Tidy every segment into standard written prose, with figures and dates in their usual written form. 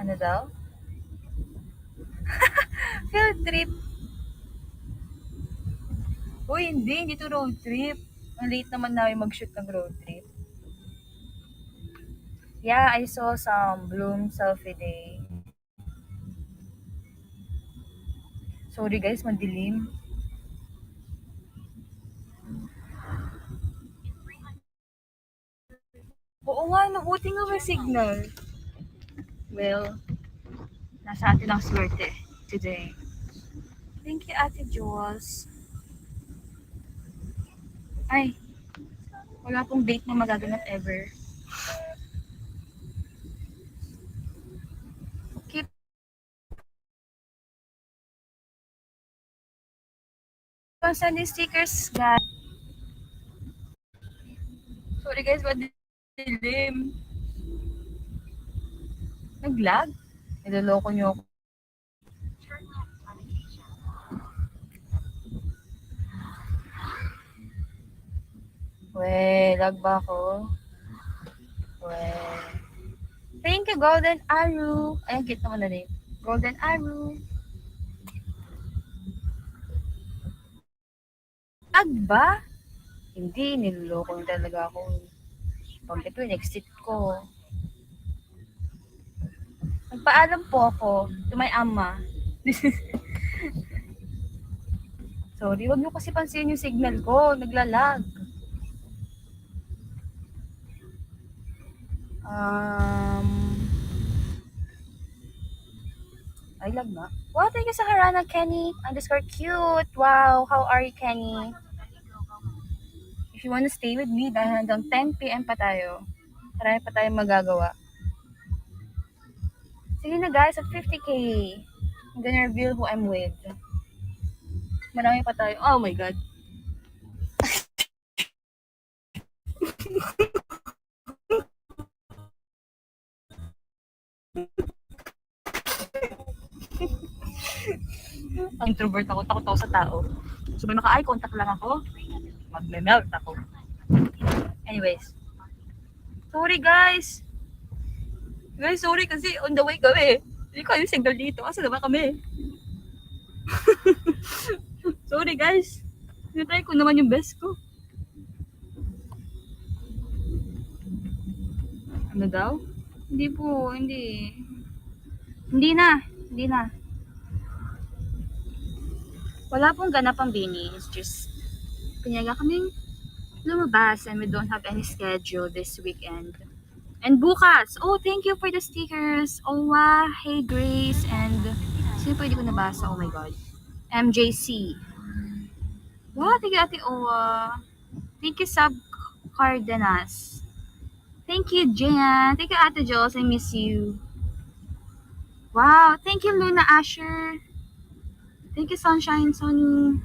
Ano daw? Field trip. Uy, hindi to road trip. Ang late naman namin mag-shoot ng road trip. Yeah, I saw some Bloom Selfie Day. Sorry guys, madilim. Oo nga, nabuti nga may signal. Well, nasa atin ang swerte today. Thank you, Ate Jules. Ay, wala pong date na magaganap ever. Keep on sending stickers, guys. Sorry guys, madilim. Nag-lag? Niloloko niyo ako. We, lag ba ako? We. Thank you, Golden Arrow. Ayan, cute naman na name. Golden Arrow. Lag ba? Hindi, niloloko niyo talaga ako. Pag ito, in-exit ko. Nagpaalam po ako to my ama. Sorry, wag niyo kasi pansin yung signal ko. Naglalag. Ay, lag na. Wow, thank you sa Harana, Kenny. Underscore cute. Wow, how are you, Kenny? If you wanna stay with me, dahil hanggang 10 p.m. pa tayo. Marami pa tayong magagawa. Sige na guys, at 50k. I'm gonna reveal who I'm with. Marami pa tayo. Oh my God. Ang introvert ako, takot ako sa tao. So may maka-eye contact lang ako, magme-melt ako. Anyways. Sorry guys. Guys, sorry kasi on the way kami. Hindi ko yung signal dito. Asa na ba kami? Sorry guys. Tinatry ko naman yung best ko. Ano daw? Hindi po, hindi. Hindi na. Hindi na. Wala pong ganap ang bini. It's just, pinyaga kaming lumabas and we don't have any schedule this weekend. And bukas, oh, thank you for the stickers. Owa, Hey Grace, and sino pwede ko nabasa? Oh my God. MJC. Wow, thank you Ate Owa. Thank you Sub Cardenas. Thank you Jan. Thank you Ate Jules, I miss you. Wow, thank you Luna Asher. Thank you Sunshine Sonny.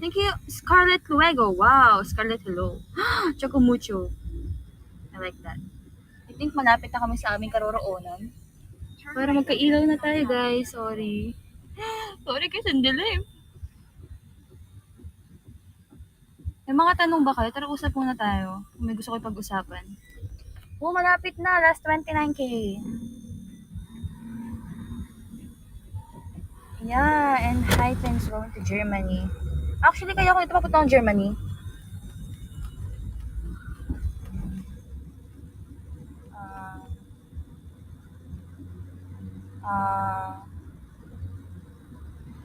Thank you Scarlett Luego. Wow, Scarlett hello. Choco mucho. I like that. I think malapit na kami sa aming karoroonan. Para magkailaw na tayo guys. Sorry. Sorry kasi ang dilim. May mga tanong ba kayo? Tara usap muna tayo. Kung may gusto ko pag-usapan. Oh, malapit na. Last 29k. Yeah, and hi, thanks going to Germany. Actually, kaya ako ito papunta ng Germany.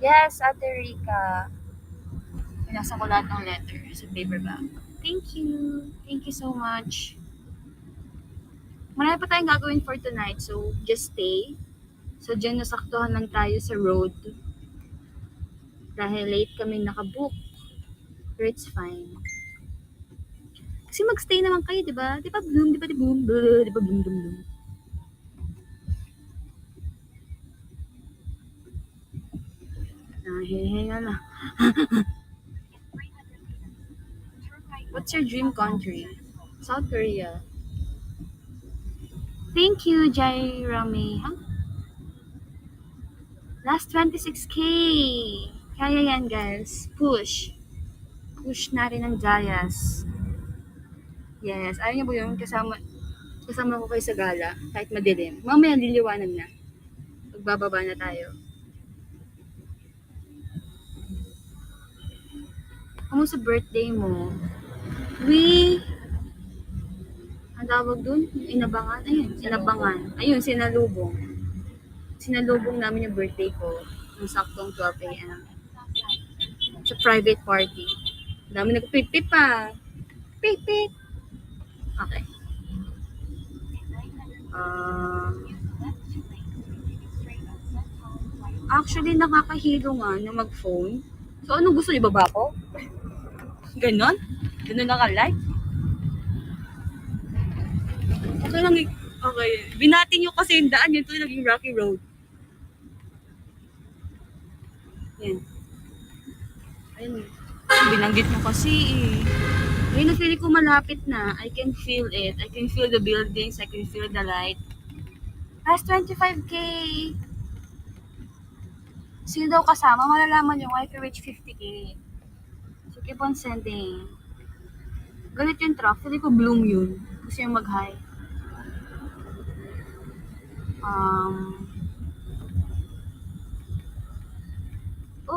Yes, Ate Rica. Pinasa ko lahat ng letter sa paper bag. Thank you. Thank you so much. Marami pa tayong gagawin for tonight, so just stay. So, dyan nasaktuhan lang tayo sa road. Dahil late kami nakabook. But it's fine. Kasi magstay naman kayo, di ba? Di ba bloom, di ba di boom, di ba bloom, bloom, bloom. Nahihinga na. What's your dream country? South Korea. Thank you, Jai Rame. Huh? Last 26k. Kaya yan, guys. Push. Push natin ang Jayas. Yes. Ayaw niyo ba yung kasama Kasama ko kayo sa gala, kahit madilim. Mamaya liliwanag na. Magbababa na tayo. Kamusta birthday mo? Ang tawag dun? Inabangan? Ayun, sinabangan. Ayun, sinalubong. Sinalubong namin yung birthday ko. Yung saktong 12 a.m. Sa private party. Ang dami nagpipip pa. Pip. Okay. Actually, nakakahilo nga na mag-phone. So, anong gusto niyo? Baba ko? Ganon? Ganon naka-live? Okay lang. Okay. Binati niyo kasi yung daan. Yun ito naging rocky road. Yan. Ayun. Binanggit mo kasi eh. Ayun, na-feel ko malapit na. I can feel it. I can feel the buildings. I can feel the light. Last 25K. Sino daw kasama? Malalaman yung I can reach 50K. So, keep on sending. Galit yung truck. Hindi ko bloom yun. Gusto yung mag-high.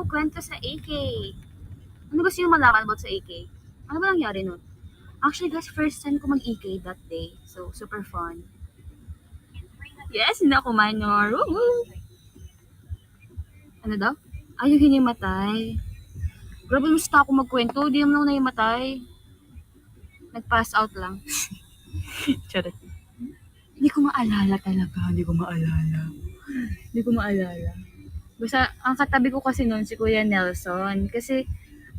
Kwento sa AK. Ano gusto yung malaman about sa AK? Ano ba nangyari nun? Actually, guys, first time ko mag-AK that day. So, super fun. Yes, hindi ako minor. Woo-hoo! Ano daw? Ay, yung hinimatay. Grabe, gusto ako magkwento. Di naman ako nahimatay. Nag-pass out lang. Charot. Hindi ko maalala talaga. Hindi ko maalala. Basta, ang katabi ko kasi noon si Kuya Nelson. Kasi,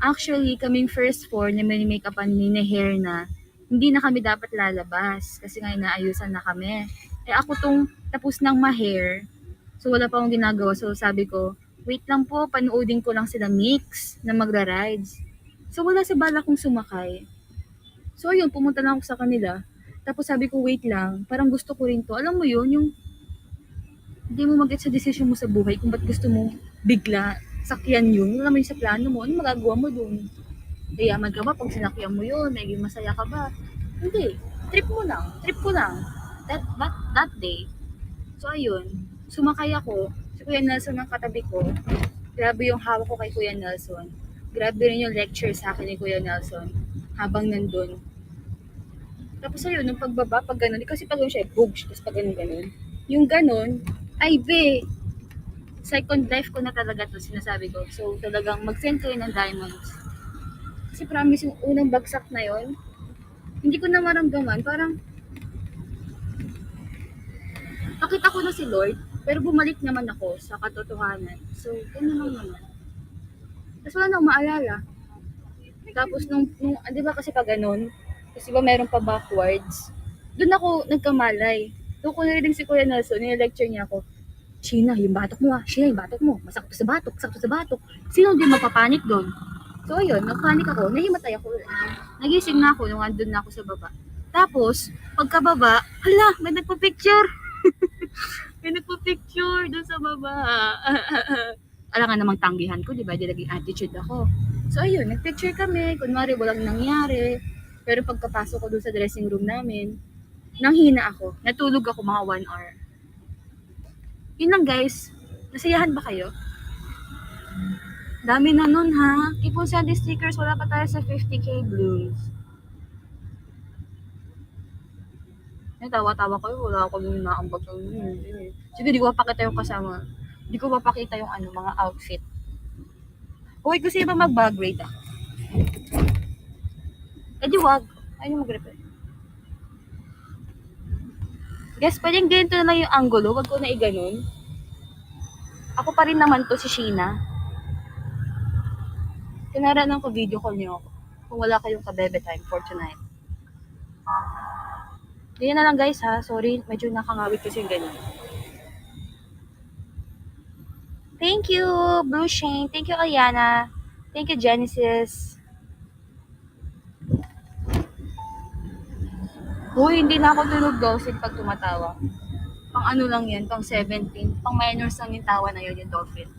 actually, kaming first four na may make-upan ni hair na, hindi na kami dapat lalabas. Kasi nga, inaayusan na kami. Ako tong tapos ng ma-hair. So, wala pa akong ginagawa. So, sabi ko, wait lang po, panoodin ko lang sila mix na magra-rides. So, wala sa bala kong sumakay. So, ayun, pumunta lang ako sa kanila. Tapos sabi ko, wait lang, parang gusto ko rin to. Alam mo yun, yung hindi mo mag-get sa decision mo sa buhay kung ba't gusto mo bigla sakyan yun. Wala mo yun sa plano mo. Ano magagawa mo dun? Yayaman ka ba pag sinakyan mo yun? Magiging masaya ka ba? Hindi. Trip ko lang. That day. So, ayun. Sumakay ako. Si Kuya Nelson ang katabi ko. Grabe yung hawak ko kay Kuya Nelson. Grabe rin yung lecture sa akin ni Kuya Nelson habang nandun. Tapos ayun, nung pagbaba, pag ganun, kasi pag ganun siya, boogs, tapos pag ganun. Yung ganun, ay be, second life ko na talaga to, sinasabi ko. So, talagang mag-send kayo ng diamonds. Kasi promise, yung unang bagsak na yon, hindi ko na maramdaman, parang, nakita ko na si Lord, pero bumalik naman ako sa katotohanan. So, ganun lang naman. Tapos wala na akong maalala. Tapos di ba kasi pag ganun, kasi ba meron pa backwards, doon ako nagkamalay. Doon ko narinig si Kuya Nelson, niya-lecture niya ako, Sheena, yung batok mo masakit sa batok. Sino din mapapanik doon? So ayun, nagpanik ako, nahimatay ako. Nagising na ako nung andun na ako sa baba. Tapos, pagkababa, hala, may nagpa-picture. May nagpa-picture doon sa baba. Alam nga namang tanggihan ko, di ba? Di naging attitude ako. So ayun, nagpicture kami, kunwari walang nangyari. Pero pagkapasok ko doon sa dressing room namin, nanghina ako. Natulog ako mga 1 hour. Yun lang guys. Nasayahan ba kayo? Dami na nun ha. Keep on sending stickers. Wala pa tayo sa 50K blues. Tawa-tawa kayo. Wala ako nung naambag. Sige, di ko papakita yung kasama. Di ko papakita yung mga outfit. Uy, gusto niya ba mag-bag raid ah? Di wag. Ayun mag-repair. Guys, pwedeng ganito na lang yung angulo. Wag ko na i-ganon. Ako pa rin naman to si Sheena. Tinaranan ko video call niyo ako. Kung wala kayong kabebe time for tonight. Ganyan na lang guys ha. Sorry, medyo nakangawit kasi yung ganyan. Thank you, Blue Shane. Thank you, Ayana. Thank you, Genesis. Uy, hindi na ako tulog dolphin pag tumatawa. Pang ano lang yan, pang 17. Pang minors lang yung tawa na yun, yung dolphin.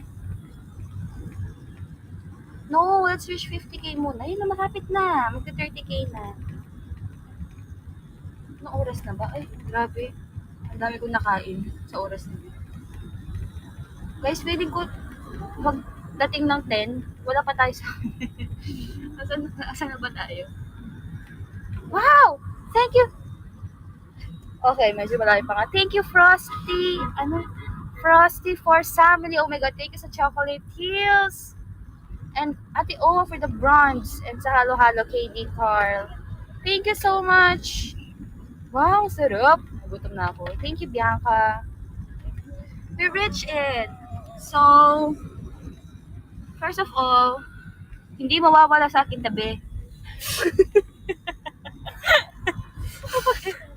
No, let's reach 50K muna. Yun na, malapit na. Magka 30K na. Anong oras na ba? Ay, grabe. Ang dami kong nakain sa oras na yun. Guys, feeling ko dating ng 10, wala pa tayo sa asan na ba tayo? Wow! Thank you! Okay, medyo malaki pa nga. Thank you, Frosty! Frosty for family. Oh my God, thank you sa Chocolate Hills! And Ate O for the bronze. And sa Halo Halo KD Carl. Thank you so much! Wow, sarap! Nagutom na ako. Thank you, Bianca. We reached it! So, first of all, hindi mawawala sa akin tabi.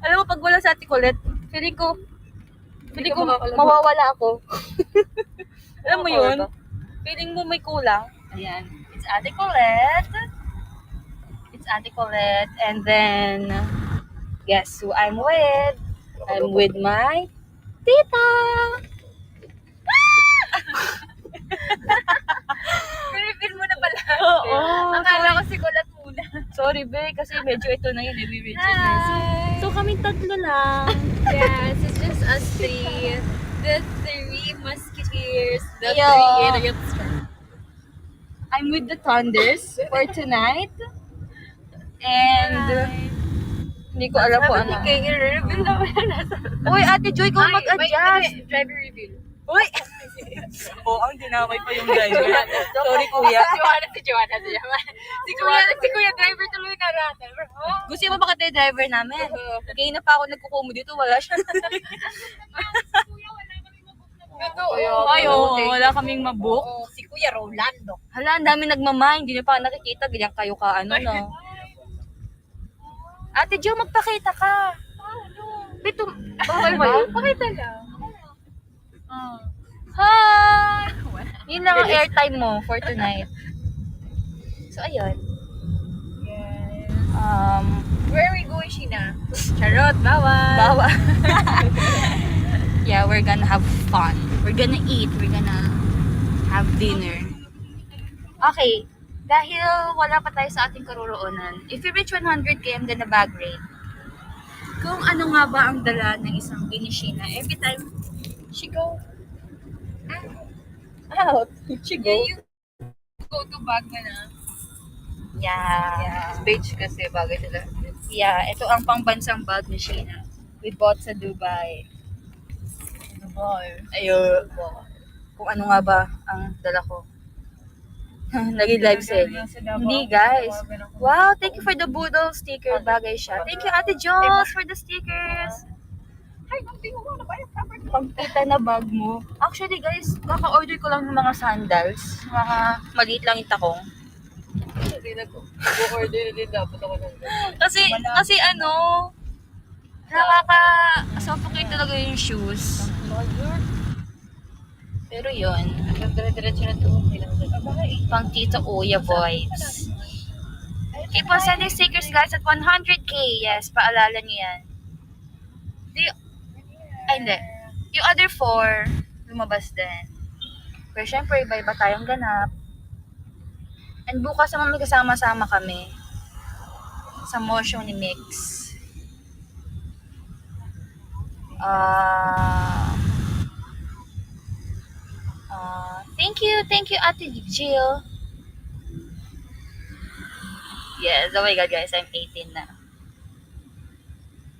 Alam mo, pag wala sa Ate Colette, feeling ko mawawala ako. Alam mo yun? Feeling mo may kulang. Ayan. It's Ate Colette. It's Ate Colette. And then, guess who I'm with? I'm with my tita. Reveal mo na pala. Oo. Akala ko si Colette muna. Sorry, be. Kasi medyo ito na yun. So, kaming tatlo lang. Yes, it's just us three. The three musketeers. The Yeah. three idiots. I'm with the Thunders for tonight. And hindi ko alam po ano. I-reveal naman nasa. Uy, Ate Joy, kung mag-adjust. Driver reveal. Uy! ang dinamay pa yung driver. Sorry, kuya. Si Joanna. Si Kuya driver tuloy na natin. Gusto mo ba ka driver namin? Kaya na pa ako nagkukumo dito, wala siya. Wala kaming mabook. Si Kuya Rolando. Hala, ang dami nagmamay, hindi na pa nakikita, ganyan kayo ka, no? Ate Jo, magpakita ka. Bito, bawal ba? Pakita lang. Hi! Yun lang ang airtime mo for tonight. So, ayun. Yes. Where are we going, Sheena? Charot, bawal. Yeah, we're gonna have fun. We're gonna eat. We're gonna have dinner. Okay, dahil wala pa tayo sa ating karoroonan, if we reach 100k, I'm gonna bag rate. Kung ano nga ba ang dala ng isang binishina every time she go out. She go. You go to bag na na. Yeah. Beige kasi bagay sila. Yeah, ito ang pangbansang bag ni Sheena. We bought sa Dubai. Ayun. Kung ano nga ba ang dala ko. Naging live selling. Hindi, guys. Wow, thank you for the Boodle sticker. Bagay siya. Thank you, Ate Jules, for the stickers. Pagkita na bag mo. Actually, guys, kaka-order ko lang ng mga sandals. Mga maliit lang yung takong. Hindi na ko. Go-order na din dapat ako ng Kasi ano, nakaka-suffocate talaga yung shoes. Pero yun, Dire-diretso na to. pang Tito Uya vibes. Keep on sending stickers, guys, at 100k. Yes, paalala niyo yan. Hindi. Yung other 4, lumabas din. Pero syempre, iba-iba tayong ganap. And bukas naman may kasama-sama kami sa motion ni Mix. Thank you, Ate Jill. Yes, oh my God, guys, I'm 18 na.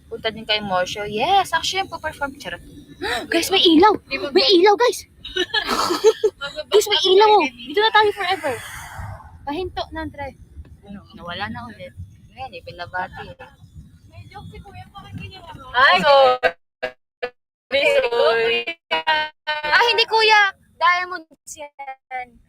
Punta din kayo more show. Yes, actually, yung perform. Charot. Guys, may ilaw! May ilaw, guys! Guys, may ilaw! Oh. Dito na tayo forever. Pahinto na, Andre. Ano, nawala na ulit. Ngayon, pinabati eh. May joke si Kuya, bakit ginawa mo? Ay, sorry. Ah, hindi kuya. Diamonds yan.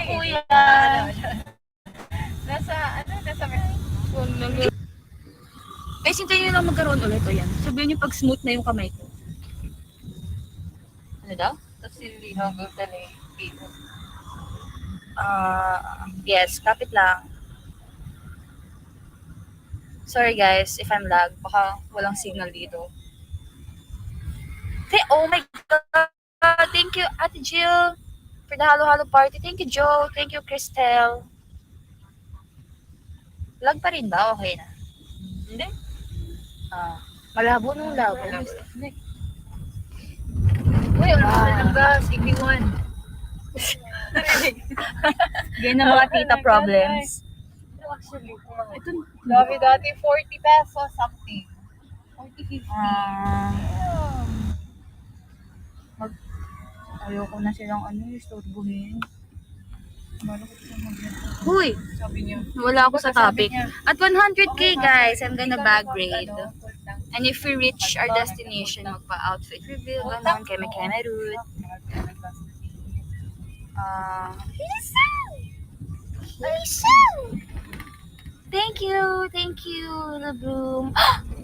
Kuya. Nasa Guys, hintayin nyo lang magkaroon ulit. O yan. Sabihin nyo pag smooth na yung kamay ko. Ano daw? Tapos hindi hanggang tali. Yes, kapit lang. Sorry guys, if I'm lag, baka walang signal dito. Oh my God! Thank you, Ate Jill, for the halo-halo party. Thank you, Joe. Thank you, Cristel. Lag pa rin ba? Okay na. Hindi. Malabo nung labo. Uy, ang mahal ng gas. 81. Ganyan ang mga tita problems. Actually, ito, grabe dati, 40 pesos something. 40, 50. Ayoko na silang istorbohin. Huy! Sabi niya. Wala ako sa topic. niya. At 100k guys, I'm gonna bag grade. And if we reach our destination, magpa-outfit reveal, ganon, keme-keme route. Thank you, Little Bloom.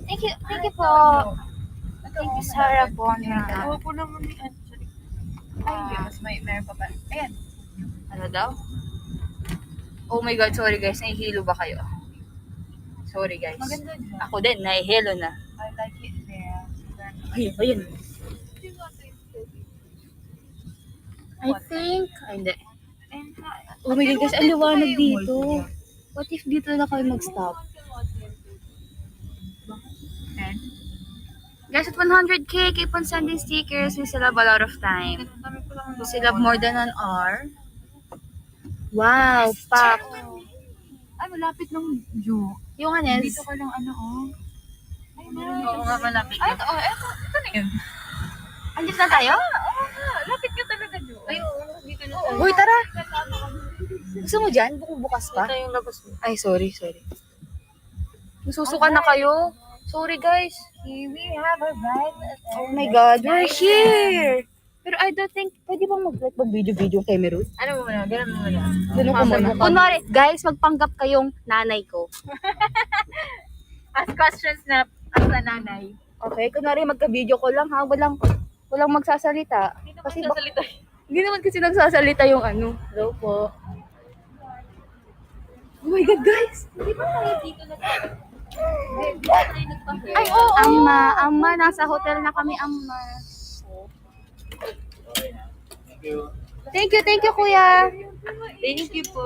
Thank you po. Thank you, Sarah Bonra. Ako po naman ni Anjali. Ay, hindi. Mas meron pa ba? Ayan. Ano daw? Oh my God, sorry guys, nahihilo ba kayo? Sorry guys. Maganda dyan. Ako din, nahihilo na. I like it there. Ayun. I think, hindi. Oh my God, guys, ang liwanag dito. What if dito na kayo mag-stop? Guys, at 100k, keep on sending stickers. We still have a lot of time. We still have more than an hour. Wow, pack. Ay, malapit ng Ju. Yung Hanes, Dito ka lang oh. Ay, meron. Oo nga, malapit Ay, lang. ito na yun. andito na tayo? Oo nga, lapit ka talaga, Ju. Ay, oo, dito na tayo. Uy, tara. Gusto mo dyan? Bukas pa? Ito yung labas mo. Ay, sorry. Nasusuka na kayo. Sorry, guys. Here we have a ride. Oh my God, we're here! Pero I don't think, pwede bang mag-video kay Meron? Ano mo muna? Ganun mo muna. Ganun ko muna. Kunwari, guys, magpanggap kayong nanay ko. Ask questions na as a nanay. Okay, kunwari magka-video ko lang ha, walang magsasalita. Hindi Kasi naman sasalita. hindi naman kasi nagsasalita yung Hello po. Oh my God, guys! Di ba tayo dito na tayo? Hindi tayo nagpa-hair. Ay, oo! Amma, nasa hotel na kami, amma. Thank you, kuya. Thank you po.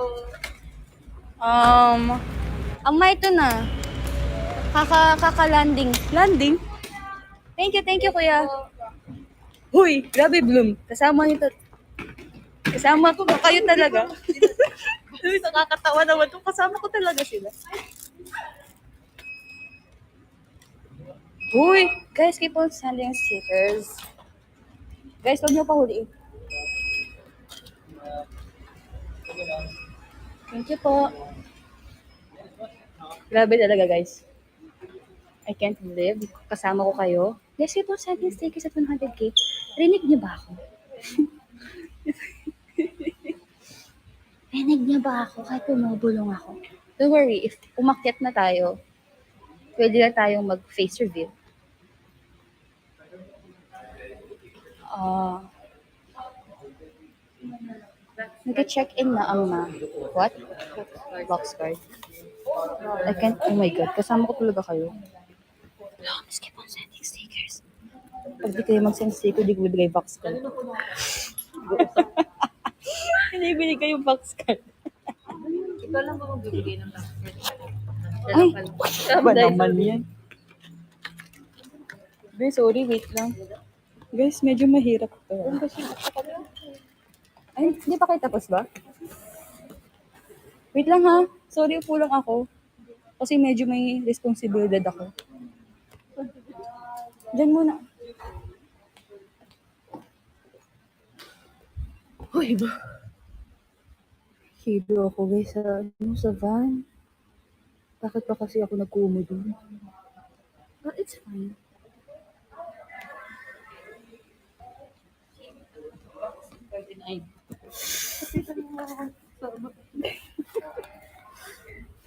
Amma, ito na. Kaka-landing. Landing? Thank you, kuya. Huy, grabe, Bloom. Kasama ko ba kayo talaga? Uy, nakakatawa naman to. Kasama ko talaga sila. Uy, guys, keep on sending stickers. Guys, huwag niyo pa huliin. Thank you po. Grabe talaga, guys. I can't believe. Kasama ko kayo. Guys, keep on sending stickers at 100k. Rinig niyo ba ako? Rinig niyo ba ako kahit pumubulong ako? Don't worry, if umakyat na tayo, pwede na tayong mag-face reveal. Nag-check-in na ang what? Box card. I can't, oh my God, kasama ko talaga kayo. Let's keep on sending stickers. Pag di kayo mag-send sticker, di ko bibigay box card. Hindi binigay yung box card. Ikaw lang ba magbibigay ng basket? Ay, ba naman yan? Guys, sorry, wait lang. Guys, medyo mahirap to. Ay, hindi pa kayo tapos ba? Wait lang ha. Sorry, upo lang ako. Kasi medyo may responsibilidad ako. Diyan muna. Uy, ba? Hilo ako guys sa van. Bakit pa kasi ako nagkumo dun? But it's fine.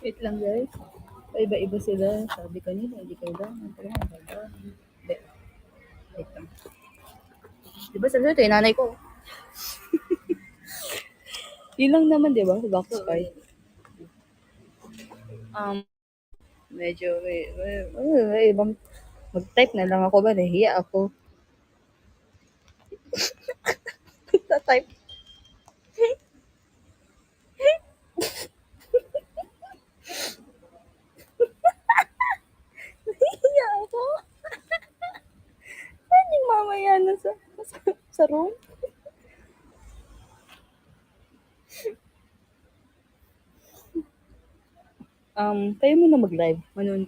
Wait lang guys. Iba-iba sila. Sabi kanina, hindi kailangan. Hindi. Wait lang. Diba sabi ito, nanay ko. Yun lang naman, diba? Box card. Medyo may ibang mag-type na lang ako ba, nahihiya ako. Magta-type. Nahihiya ako. Pwedeng mamaya na sa room. Kayo muna mag-live.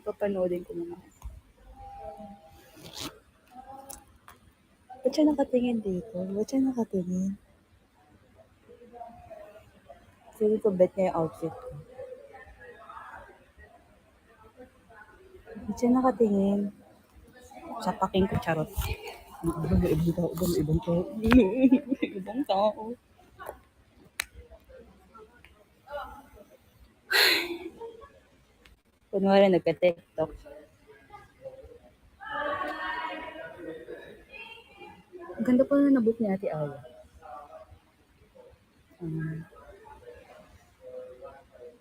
Papanoodin ko muna. Ba't siya nakatingin dito? Ba't siya nakatingin? Feeling ko bet niya yung outfit ko. Ba't siya nakatingin? Sapakin ko, charot. May ibang tao ba? May ibang tao. May ibang tao. Kunwari nagka-TikTok. Ang ganda pa na nabook ni Ate Awa.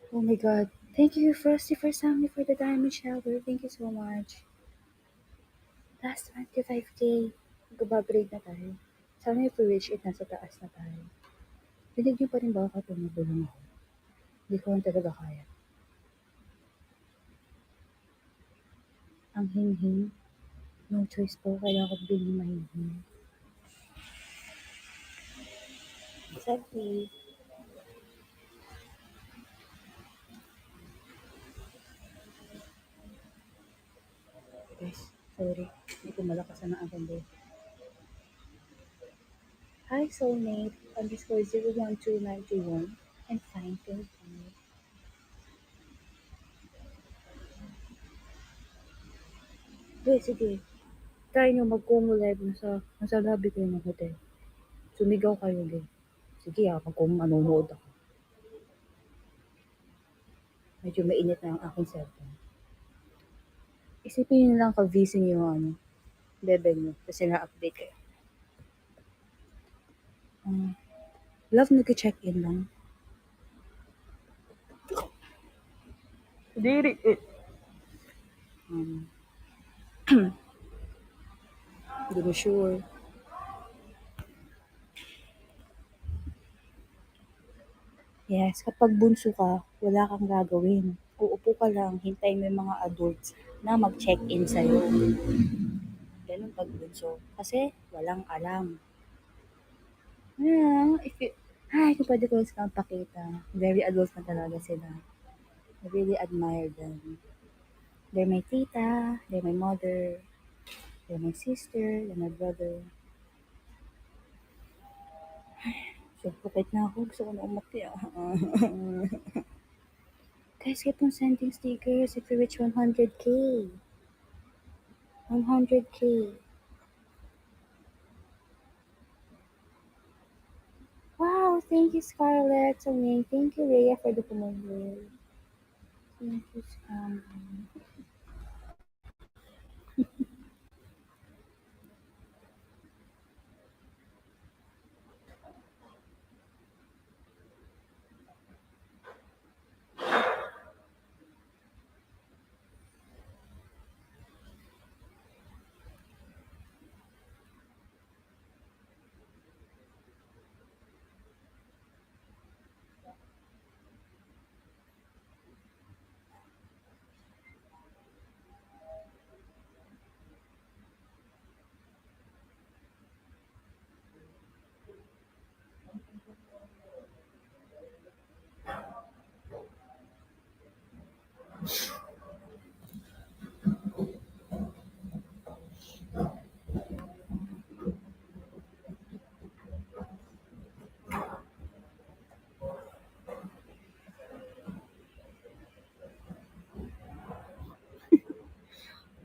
Oh my God. Thank you, Frosty, for Sammy for the diamond shower. Thank you so much. Last 25K. Mag-upgrade na tayo. Sana if we reach it, nasa taas na tayo. Dinig niyo pa rin ba ako tumulong ako? Hindi ko lang talaga kaya. Ang hinhin. No choice po. Kailangan ko bilhin mahinhin. Exactly. Guys, sorry. Hindi ko malakasan ang aking day. Hi, soulmate. Underscore 012921. I'm fine, thank you. Sige. Try nyo mag-Kumu live nasa lobby kayo ng hotel. Sumigaw kayo, gay. Sige mag-Kumu manonood ako. Medyo mainit na ang aking cellphone. Isipin nyo lang ka-vising yung level nyo. Kasi na-update kayo. Love, nag-check-in lang. Diri it. Hindi mo sure. Yes, kapag bunso ka, wala kang gagawin. Uupo ka lang, hintayin mo yung mga adults na mag-check-in sa'yo. Ganun pag bunso. Kasi walang alam. Kung pwede ko silang pakita. Very adult na talaga sila. I really admire them. They're my tita, they're my mother, they're my sister, they're my brother. Sugpukit na ako. Gusto ko na umakya. Guys, keep on sending stickers if you reach 100K. 100K. Wow, thank you, Scarlett. Thank you, Rhea, for the comment. Thank you, Scarlett.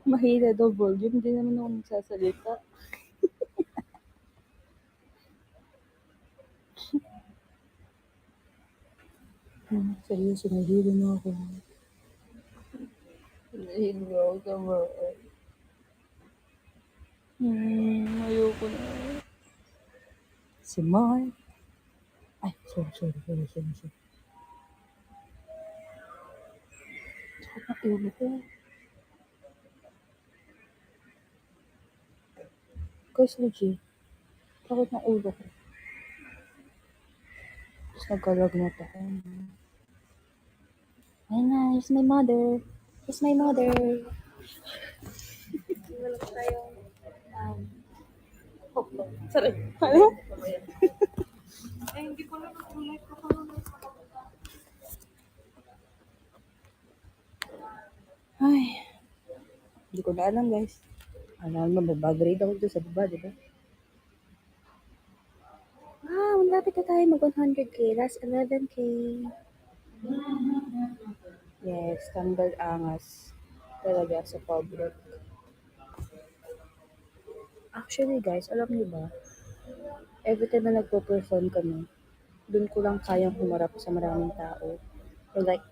Mahina daw volume, hindi naman ako magsasalita. Seryoso, nahihilo na ako. Nahihilo ako sa mga. Ayoko na. Si Mark. Ay, sorry. Sakit ng ulo ko. Guys, legit. Sakit ng ulo ko. Tapos nagkalagnat ako. Ayun na, here's my mother. Here's my mother. Wala pa tayong Sorry. Ano? ay hindi ko na nakulay ko. Ay, hindi ko na alam guys. Alam mo, mag-grade ako doon sa baba, di ba? Ah, malapit na tayo mag 100k. Last 11k. Yes, tambal angas. Talaga sa public. Actually guys, alam niyo ba? Every time na nagpo-perform kami, dun ko lang kayang humarap sa maraming tao. Or like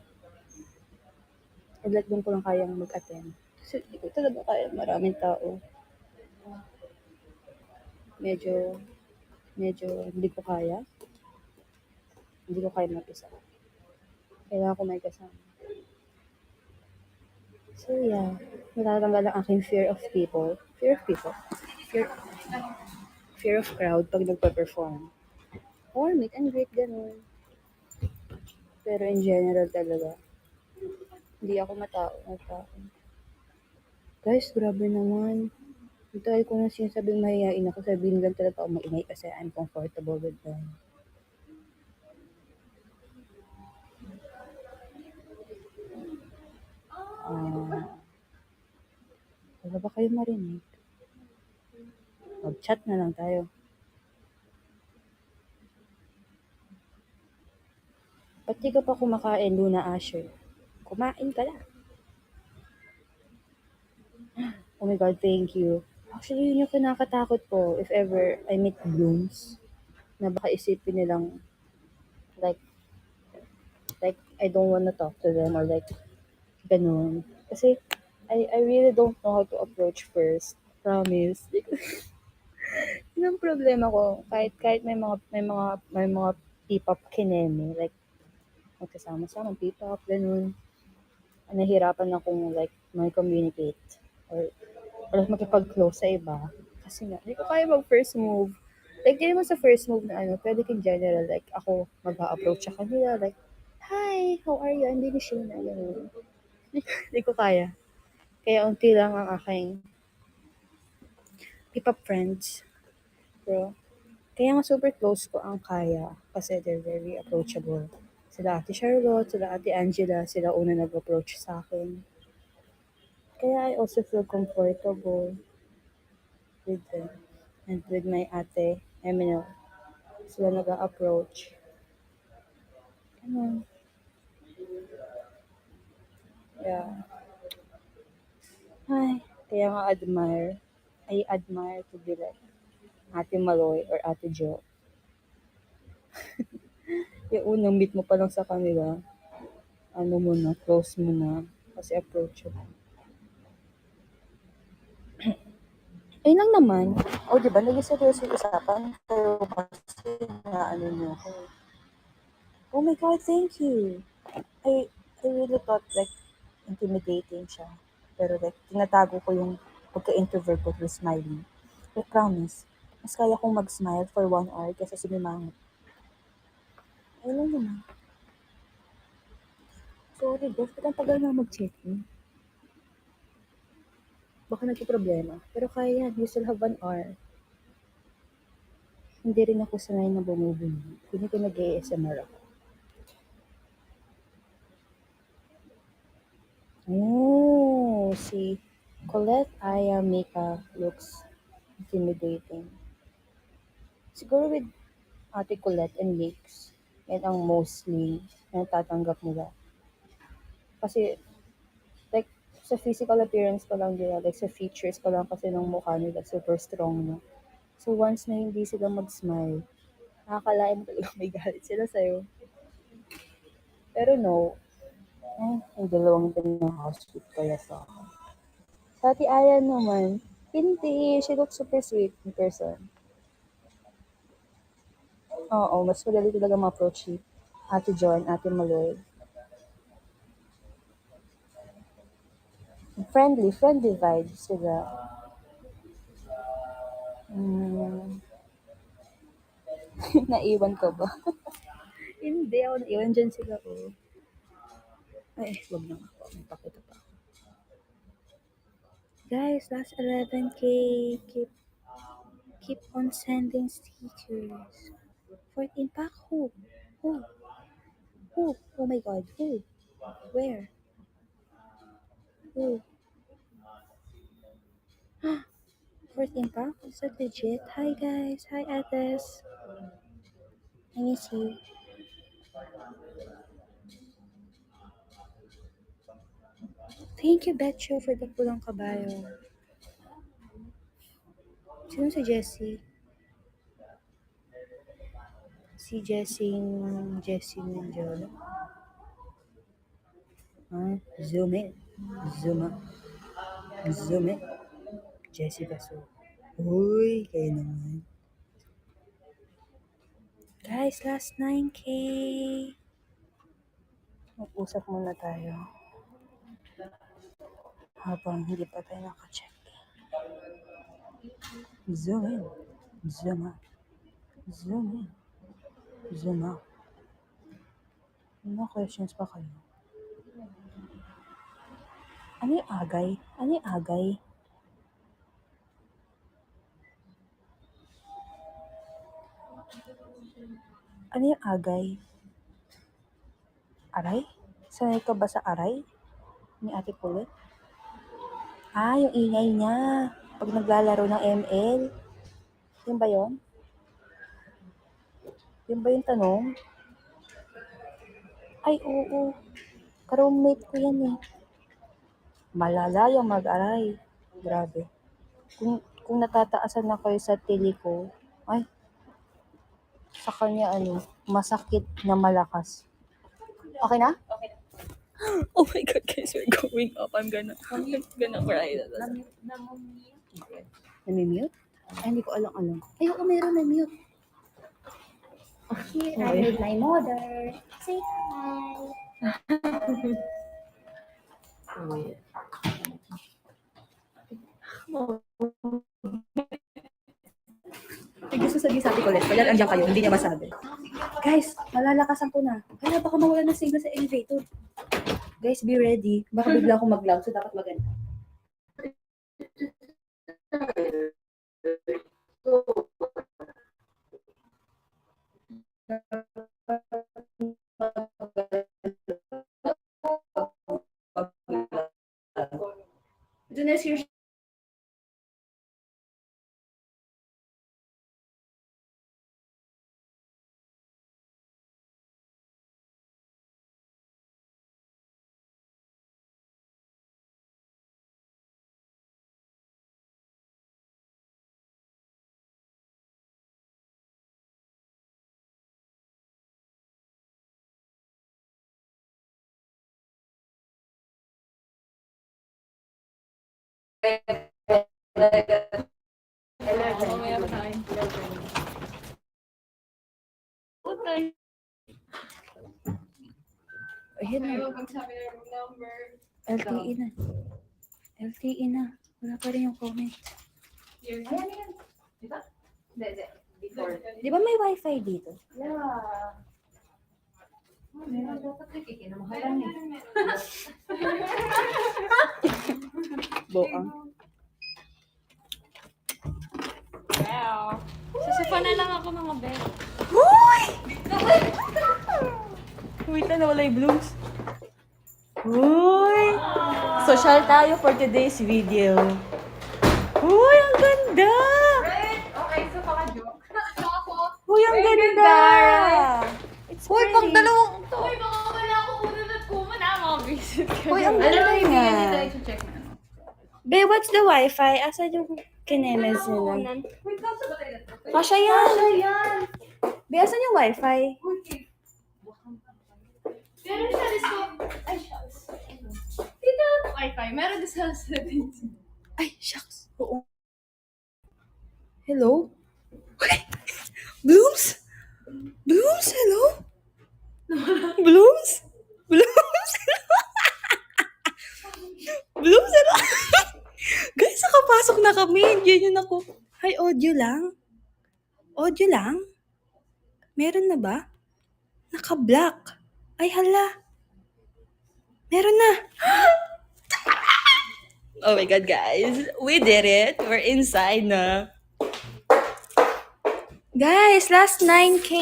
dun ko lang kayang mag-attend. Kasi hindi ko talaga kaya maraming tao. Medyo, medyo hindi ko kaya. Hindi ko kaya mag-isa. Kailangan ko may kasama. So yeah, natatanggal ang aking fear of people. Fear of people? Fear, fear of crowd pag nagpa-perform. Or meet and greet, ganun. Pero in general talaga, hindi ako matao. Guys, grabe naman. Dahil ko na sinasabing mahihain ako, sabihin lang talaga ako maingay kasi I'm comfortable with them. Wala ba kayo marinig? Mag-chat na lang tayo. Ba't di ka pa kumakain, Luna Asher? Kumain ka na. Oh my God, thank you. Actually, yun yung kinakatakot ko if ever I meet blooms na baka isipin nilang like I don't wanna talk to them or like ganun. Kasi I really don't know how to approach first. Promise. Yun ang problema ko. Kahit may mga P-pop kineme, like magkasama-sama P-pop, ganun. Nahihirapan akong like mag-communicate or like makipag-close sa iba. Kasi nga, hindi ko kaya mag-first move. Like, di naman sa first move na ano, pwede in general, like, ako mag-a-approach sa kanila, like, hi, how are you? I'm Baby Shayna, gano'n. Hindi ko kaya. Kaya unti lang ang aking P-pop friends. Bro. Kaya nga super close ko ang kaya kasi they're very approachable. Sila Ate Charlotte, sila Ate Angela, sila una nag-approach sa akin. Kaya I also feel comfortable with them. And with my ate, Emino, sila nag-approach. Ano? Yeah. Ay, kaya nga I admire to be like Ate Maloy or Ate Jo. Yung unang meet mo pa lang sa kanila, ano mo na, close mo na, kasi approachable. Ayun lang naman. O, di ba? Naging seryoso yung usapan. Pero kasi na ano niyo ako. Oh my God, thank you. I really thought like intimidating siya. Pero like, tinatago ko yung pagka-introvert ko through smiling. I promise, mas kaya kong mag-smile for 1 hour kaysa sumimangot. Ayun lang naman. Sorry, guys, ba't ang tagal na mag-check-in? Baka nagka-problema. Pero kaya yan, you still have 1 hour. Hindi rin ako sanay na bumubuni. Hindi ko nag-ASMR ako. Oh, si Colette Aya Mika looks intimidating. Siguro with Ate Colette and Mix, yan ang mostly na natatanggap nila. Kasi, like, sa physical appearance pa lang nila, like, sa features pa lang kasi ng mukha nila, super strong, no? So, once na hindi sila mag-smile, nakakalain mo talaga may galit sila sa'yo. Pero no, yung dalawang pinaka-sweet kaya sa akin. Sa Ate Aya naman, hindi, she looks super sweet in person. Oo, mas madali talaga ma-approach si Ate John, Ate Maloy. Friendly vibes sila. Hmm. Naiwan ka ba? Hindi ako naiwan, dyan sila oh. Ay, wag na ako. May pakita pa ako. Guys, last 11K. Keep on sending stickers. 14 pa ako. Who? Who? Oh my god, who? Where? Who? 14 pa? Is that legit? Hi guys. Hi Ates. I miss you. Thank you, Betcho, for the pulang kabayo. Sino si Jessie? Si Jessie Menjola. Ah, zoom in. Zoom out. Zoom in. Jessie Baso. Uy, kayo naman. Guys, last 9K. Mag-usap muna tayo. Habang hindi pa tayo naka-check. Zoom in. Zoom out. Zoom in. Zoom out. Ano questions pa kayo? Ano yung agay? Ano yung agay? Ano yung agay? Aray? Sanay ka ba sa aray? Ni Ate Pulit? Ah, yung ingay niya. Pag naglalaro ng ML. Yun ba yun? Yun ba yung tanong? Ay, oo. Ka-roommate ko yan eh. Malala yung mag-aray. Grabe. Kung natataasan na kayo sa tili ko, ay, sa kanya masakit na malakas. Okay na? Oh my God, guys, we're going up. I'm gonna cry. Nami-mute? Ay, hindi ko alam. Ay, oo, meron na mute. Here, I'm with my mother. Say hi. Ay, gusto sabihin sa Ate Colette, kaya andiyan kayo, hindi niya masabi. Guys, malalakasan ko na. Kaya baka mawala ng signal sa elevator. Guys, be ready. Baka bigla akong mag-lag, so dapat maganda. The next year, ayan na. LTE na. LTE na. Wala pa rin yung comment. Di ba may wifi dito? Boang. Wow. Sasufa na lang ako mga bet. Wait na, nawala yung blooms. Uy! Social tayo for today's video. Uy, ang ganda! Okay, so paka-joke. Uy, ang ganda! It's Uy, pretty. pag dalawang to. Uy, baka wala ako unod at kuma na mga visit ka. Uy, ang ganda nga. check na. Be, what's the wifi? Asan yung kinemes nila? Wait, nasa ba tayo na? Kasha yan! Be, asan yung wifi? Meron siya disco. Ay, shucks. Dito, Wi-Fi. Meron din sa settings. Ay, shucks. Oo. Hello? Blooms? Blooms, hello? Blooms? Blooms? Bloom, sarap! Guys, nakapasok na kami. Yan yun ako. Hi, audio lang. Audio lang? Meron na ba? Naka-black. Ay, hala. Meron na. Oh my God, guys. We did it. We're inside na. Guys, last 9K.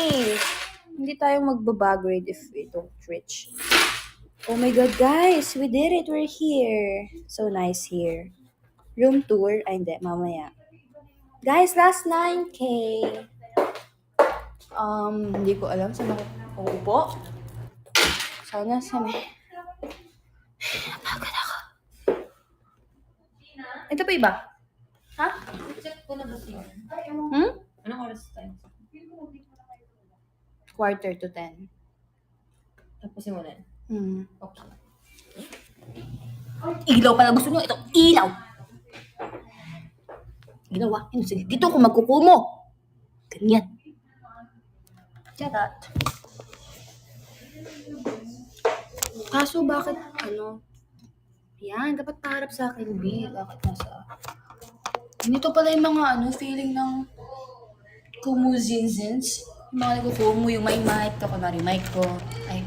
Hindi tayo magbabagrade if we don't reach. Oh my God, guys. We did it. We're here. So nice here. Room tour. Ay, hindi. Mamaya. Guys, last 9K. Hindi ko alam saan ako uupo. Sana sa may... Napagod ako. Ito pa iba? Ha? Check ko na ba siya? Hmm? Anong oras tayo? 9:45. Tapusin mo na. Okay. Ilaw pala gusto nyo. Ito, ilaw. Ilaw ah. Sige, dito ako magkukumo. Ganyan. Charot. Kaso bakit, yan, dapat paharap sa akin, B. Bakit nasa... Ganito pala yung mga, feeling ng kumuzinzins. Yung mga nagkukumo, yung may mic. Ito ko na rin, mic ko. Ay.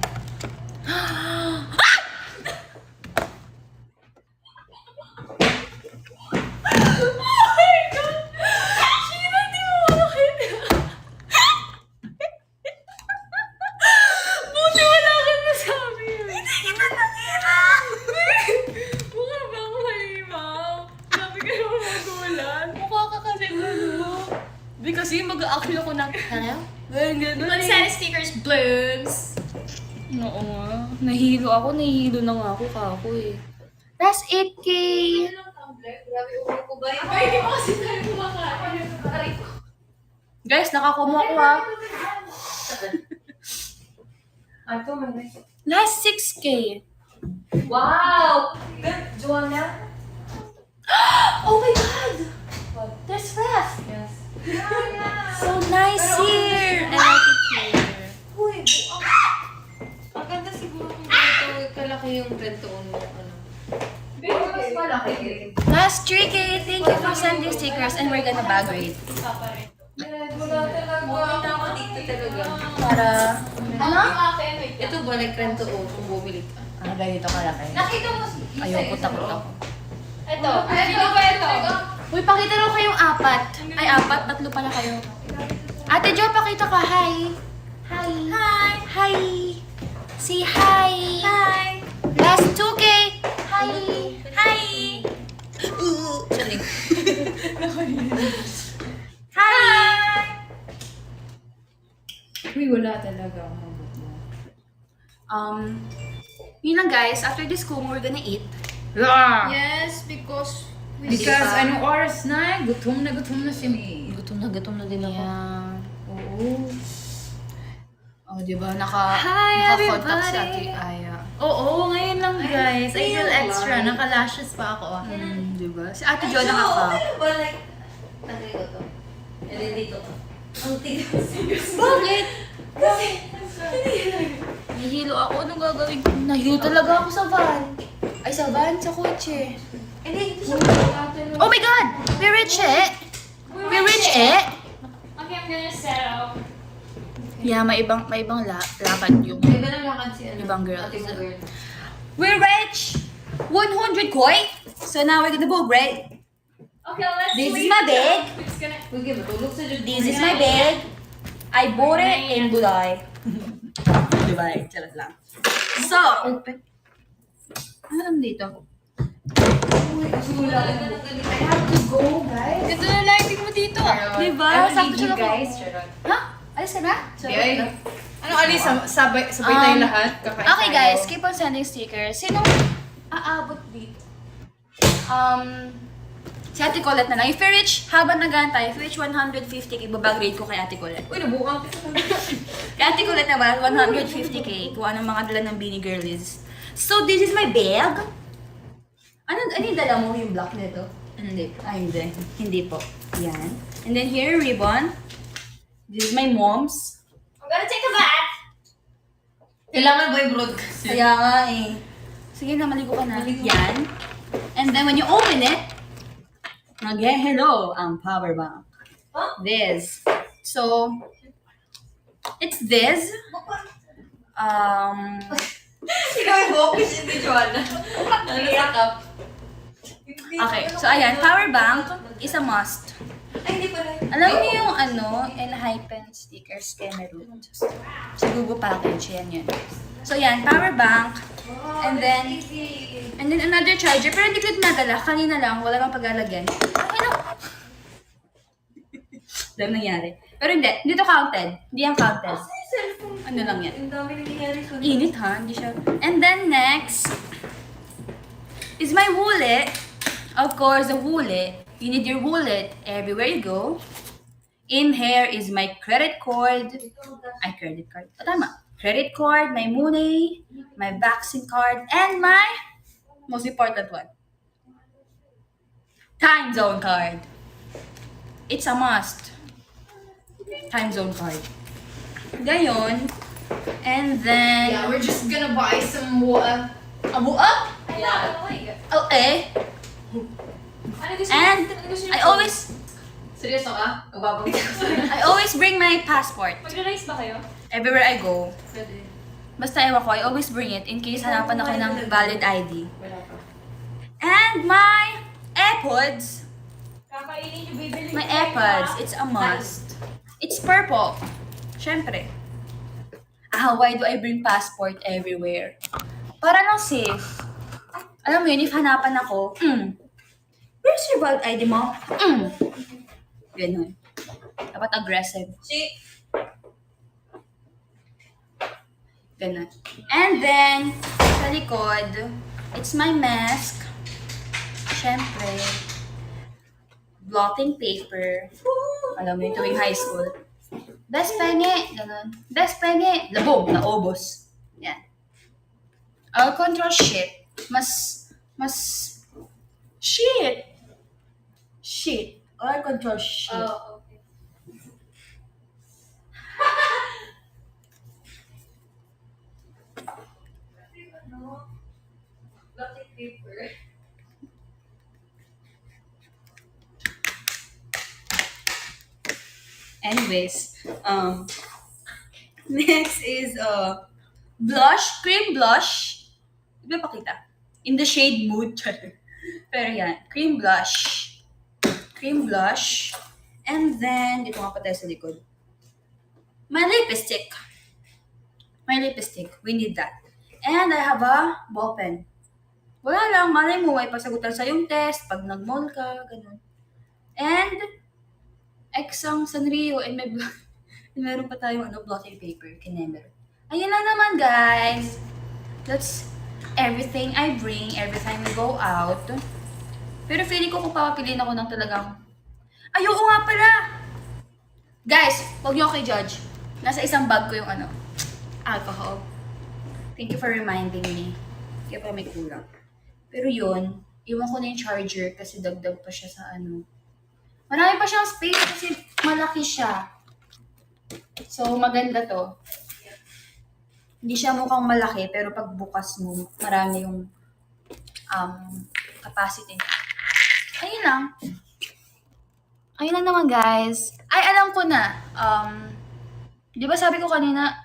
Di kasi mag-a-actually ako ng... Ano? Ganun. Mag-send stickers, blooms. Oo nga. Nahilo na nga ako kako eh. Last 8K! Grabe, ulo ko ba yun? Ay, di ba kasi tayo kumakain? Guys, nakakumo ako ha. Ito, may Last 6K! Wow! Good, Joanna? Oh my God! There's rest! Yes. So nice here! I like it here. Uy, ang ganda siguro kung ganito kalaki yung rento mo. Pero mas malaki. Last 3K! Thank you for sending stickers and we're gonna bag rate. Wala talaga. Makita ko dito talaga. Para... Ano? Ito ba, like rento o kung bumili ka? Ganito kalaki. Nakita mo. Ayoko, takot ako. Ito. Sino ba ito? Uy, pakita daw kayong 4. Ay, 4. 3 pala kayo. Ate Jo, pakita ka. Hi. Hi. Hi. Hi. Say hi. Hi. Last 2K. Hi. Hi. Sorry. Hi. Uy, wala talaga. Yun lang guys. After this kumo, we're gonna eat. Yes, because Because anong oras na? Gutom na si May. Gutom na din ako. Oo. Oh, diba? Naka-contact si Ate Aya. Oo, ngayon lang guys. I feel extra. Naka-lashes pa ako. Diba? Si Ate Jo nakaka. ano ba, like, tagay ko to. And then dito to. Ang tigas. Bakit? Nahihilo ako. Anong gagawin ko? Nahihilo talaga ako sa van. Ay, sa van? Sa kotse. And then dito siya. Oh my God! We reach it! We reach it! Okay, I'm gonna set up. Yeah, may ibang lakad yung May ganun lakad si ano. ibang girl. Ate mo girl. We reach 100 koi! So now we're gonna go, right? Okay, let's This is my bag. It's gonna... Uy, matulog sa Diyos. This is my bag. I bought it in Dubai. Dubai, charot lang. So, ano dito? I have to go, guys. Ganda na lighting mo dito. Diba? I will Sakto lead siya you ako. guys. Charot. Ha? Alis ka na? Yay. Ano, Ali? Sabay tayo lahat? Kakain Okay tayo. guys, keep on sending stickers. Sino aabot dito? Si Ate Colette na lang. If you reach, habang nag-aantay, if you reach 150k, babagrade ko kay Ate Colette. Uy, nabuang. Kay Ate Colette na ba, 150k, kung anong mga dala ng Beanie Girlies. So, this is my bag. Ano yung dala mo, yung black nito? Hindi. Ay, hindi. Hindi po. Yan. And then here, ribbon. This is my mom's. I'm gonna take a bath. Kailangan ba i-broadcast? Kaya nga eh. Sige na, maligo ka na. Yan. And then when you open it, hello ang power bank. This. So, it's this. Ikaw yung bokis, hindi Joanna. Nasakap. Okay, so ayan, power bank is a must. Ay, hindi pala. Alam niyo yung Enhypen stickers Cameroon. Sa Google package, yan yun. So yan, power bank. And then another charger. Pero hindi ko ito nadala. Kanina lang, wala kang paglalagyan. Ano? Dahil nangyari. Pero hindi to counted. Hindi yan counted. Ano lang yan? Ang dami nangyayari sa Init ha? Hindi siya. And then next is my wallet. Of course, the wallet. You need your wallet everywhere you go. In here is my credit card. Ay, credit card. O, tama. Credit card, my money, my vaccine card, and my most important one. Time zone card. It's a must. Time zone card. Gayon. And then... Yeah, we're just gonna buy some water. Abu up? Yeah. Okay. And I always Seryoso ka? Magbabang I always bring my passport Mag-rice ba kayo? everywhere I go. Pwede. Basta ewan ko, I always bring it in case hanapan ako ng valid ID. Wala pa. And my AirPods. Kakainin yung bibili. My AirPods, it's a must. It's purple. Syempre. Why do I bring passport everywhere? Para lang safe. Alam mo yun, if hanapan ako, where's your valid ID mo? Ganun. Dapat aggressive. Ganun. And then, sa likod, it's my mask. Syempre. Blotting paper. Alam mo yun, tuwing high school. Best penge. Ganun. Best penge. Labog. Naubos. Yan. I'll control shit. Shit. I'll control shit. Oh, okay. Blotting paper. Anyways, next is blush, cream blush. Di ba pakita? In the shade mood. Pero yan, cream blush. Cream blush. And then, dito nga pa tayo sa likod. My lipstick. My lipstick. We need that. And I have a ball pen. Wala lang, malay mo, ay pasagutan sa yung test, pag nag-mall ka, ganun. And, exang Sanrio and may meron pa tayong blotting paper, kinemer. Ayun lang naman, guys. That's everything I bring every time we go out. Pero feeling ko kung papapiliin ako ng talagang, ay, oo nga pala! Guys, huwag niyo ako i-judge. Nasa isang bag ko yung alcohol. Thank you for reminding me. Kaya pa may kulang. Pero yun, iwan ko na yung charger kasi dagdag pa siya sa Marami pa siyang space kasi malaki siya. So, maganda to. Hindi siya mukhang malaki, pero pag bukas mo, marami yung capacity niya. Ayun lang. Ayun lang naman, guys. Ay, alam ko na. Di ba sabi ko kanina,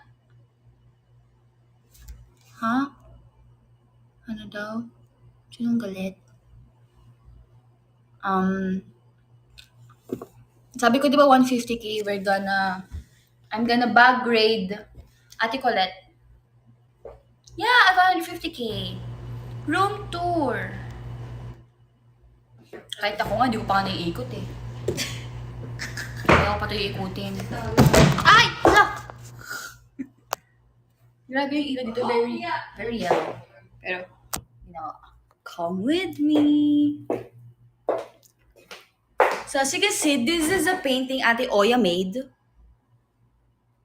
ano daw? Sinong galit? Sabi ko, di ba 150k, I'm gonna bag grade Ate Colette. Yeah, 150k. Room tour. Kahit ako nga, di ko pa nga naiikot eh. Kaya ako pa ito iikutin. Ay! Hala! Grabe yung ilaw dito, very yellow. Pero, come with me. So, as you can see, this is a painting Ate Oya made.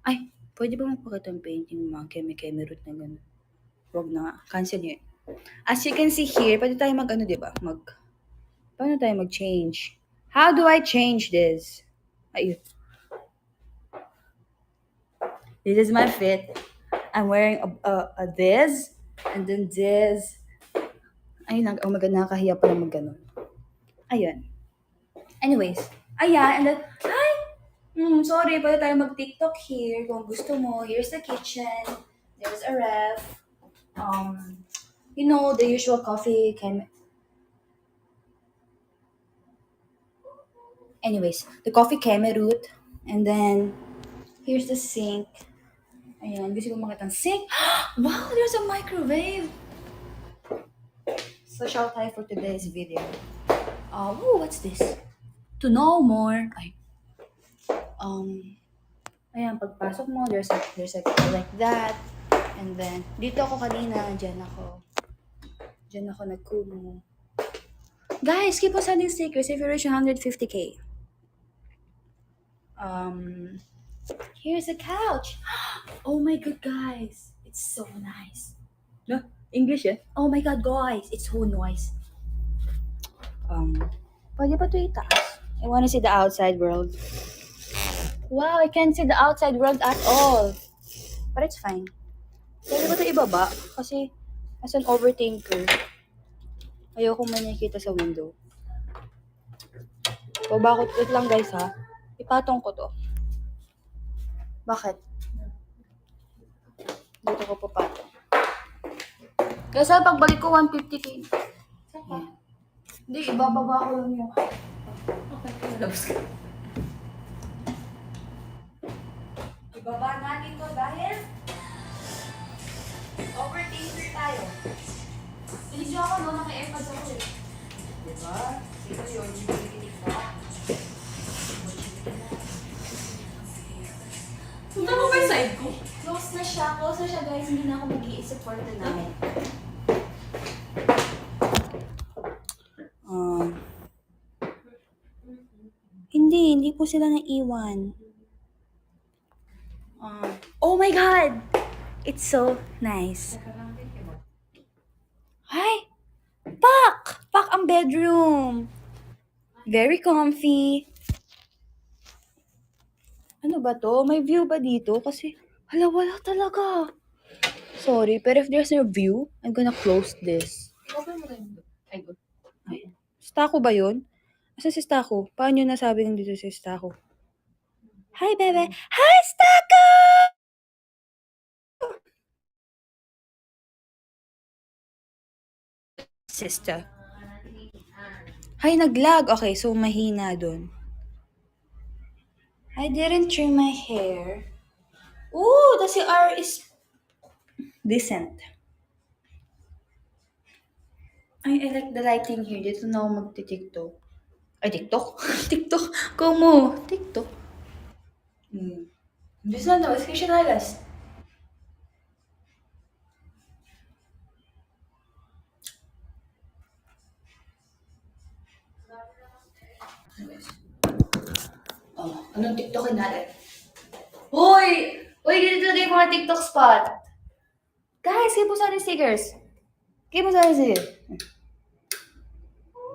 Ay, pwede ba magpakita ang painting mga keme-keme root na gano'n? Huwag na nga. Cancel yun. As you can see here, pwede tayo diba? Paano tayo mag-change? How do I change this? Ayun. This is my fit. I'm wearing a this, and then this. Ayun lang, oh my God, nakakahiya pala mag-ganon. Ayun. Anyways, ayan, and then, hi! Sorry, pwede tayo mag-TikTok here. Kung gusto mo, here's the kitchen. There's a ref. You know, the usual coffee can... Anyways, the coffee root. And then, here's the sink. Ayan, gusto ko makita ng sink. Wow, there's a microwave! So, shout out for today's video. What's this? To know more. Ay. Ayan, pagpasok mo, there's a like that. And then, dito ako kanina, dyan ako nagkumo. Guys, keep on sending stickers if you reach 150k. Here's a couch. Oh my God, guys. It's so nice. No, English eh? Oh my God, guys. It's so nice. Pwede ba ito itaas? I wanna see the outside world. Wow, I can't see the outside world at all. But it's fine. Pwede ba ito ibaba? Kasi, as an overthinker, ayoko man nakikita sa window. Baba ko, wait lang guys ha. Ipatong ko to. Bakit? Dito ko papatong. Kasi pagbalik ko 150k. Yeah. Hindi, ibababa ko lang yung... Okay, labas ka. Ibaba natin to dahil overthinker tayo. Bilis nyo ako, no? Naka-airpods ako eh. Diba? Dito yun, yung pinipinig ko. Punta mo ba yung side ko? Close na siya guys. Hindi na ako mag-iisip for the night. Hindi po sila naiwan. Oh my God! It's so nice. Hi! Pak ang bedroom! Very comfy. Ano ba to? May view ba dito? Kasi, wala talaga. Sorry, pero if there's no view, I'm gonna close this. Open mo rin. Ay, good. Stako ba yun? Asa si Stako? Paano nyo nasabi nandito si Stako? Hi, bebe! Hi, Stako! Sister. Hi, naglag. Okay, so mahina dun. I didn't trim my hair. Ooh, the CR is decent. I like the lighting here. Dito na ako magti-TikTok. Ay, TikTok? TikTok? Como? TikTok? Diyos na daw. Escation halas. Anong TikTokin natin? Hoy! Uy, dito talaga yung mga TikTok spot. Guys, kayo po sa ating stickers. Kayo po sa ating stickers.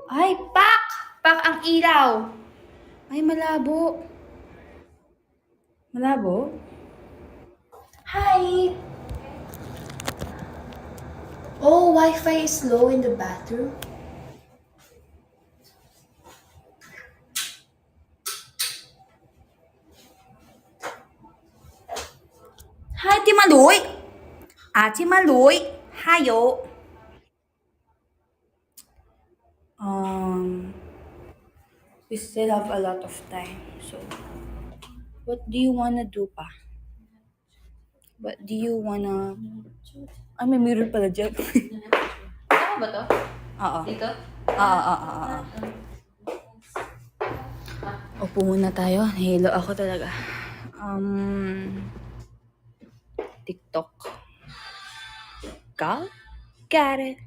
Ay, pak! Pak ang ilaw. Ay, malabo. Malabo? Hi! Oh, Wi-Fi is low in the bathroom. Hi, Timaloy! Timaloy! Hayo! We still have a lot of time, so what do you wanna do pa? What do you wanna... Ay, may mirror pala dyan. Tama ba to? Oo. Dito? Oo. Upo muna tayo. Nahilo ako talaga. TikTok. Got it.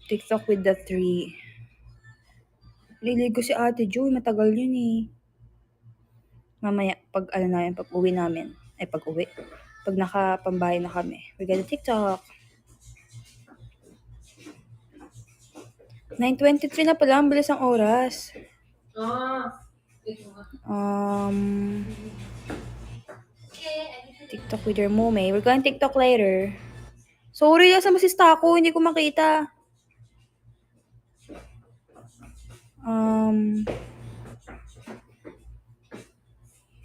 TikTok with the 3. Liligo si Ate Joy. Matagal yun eh. Mamaya, pag uwi namin. Pag nakapambahay na kami. We're gonna TikTok. 9:23 na pala. Ang bilis ang oras. Dito nga. TikTok with your mommy. We're going TikTok later. Sorry, nasa masista ako. Hindi ko makita.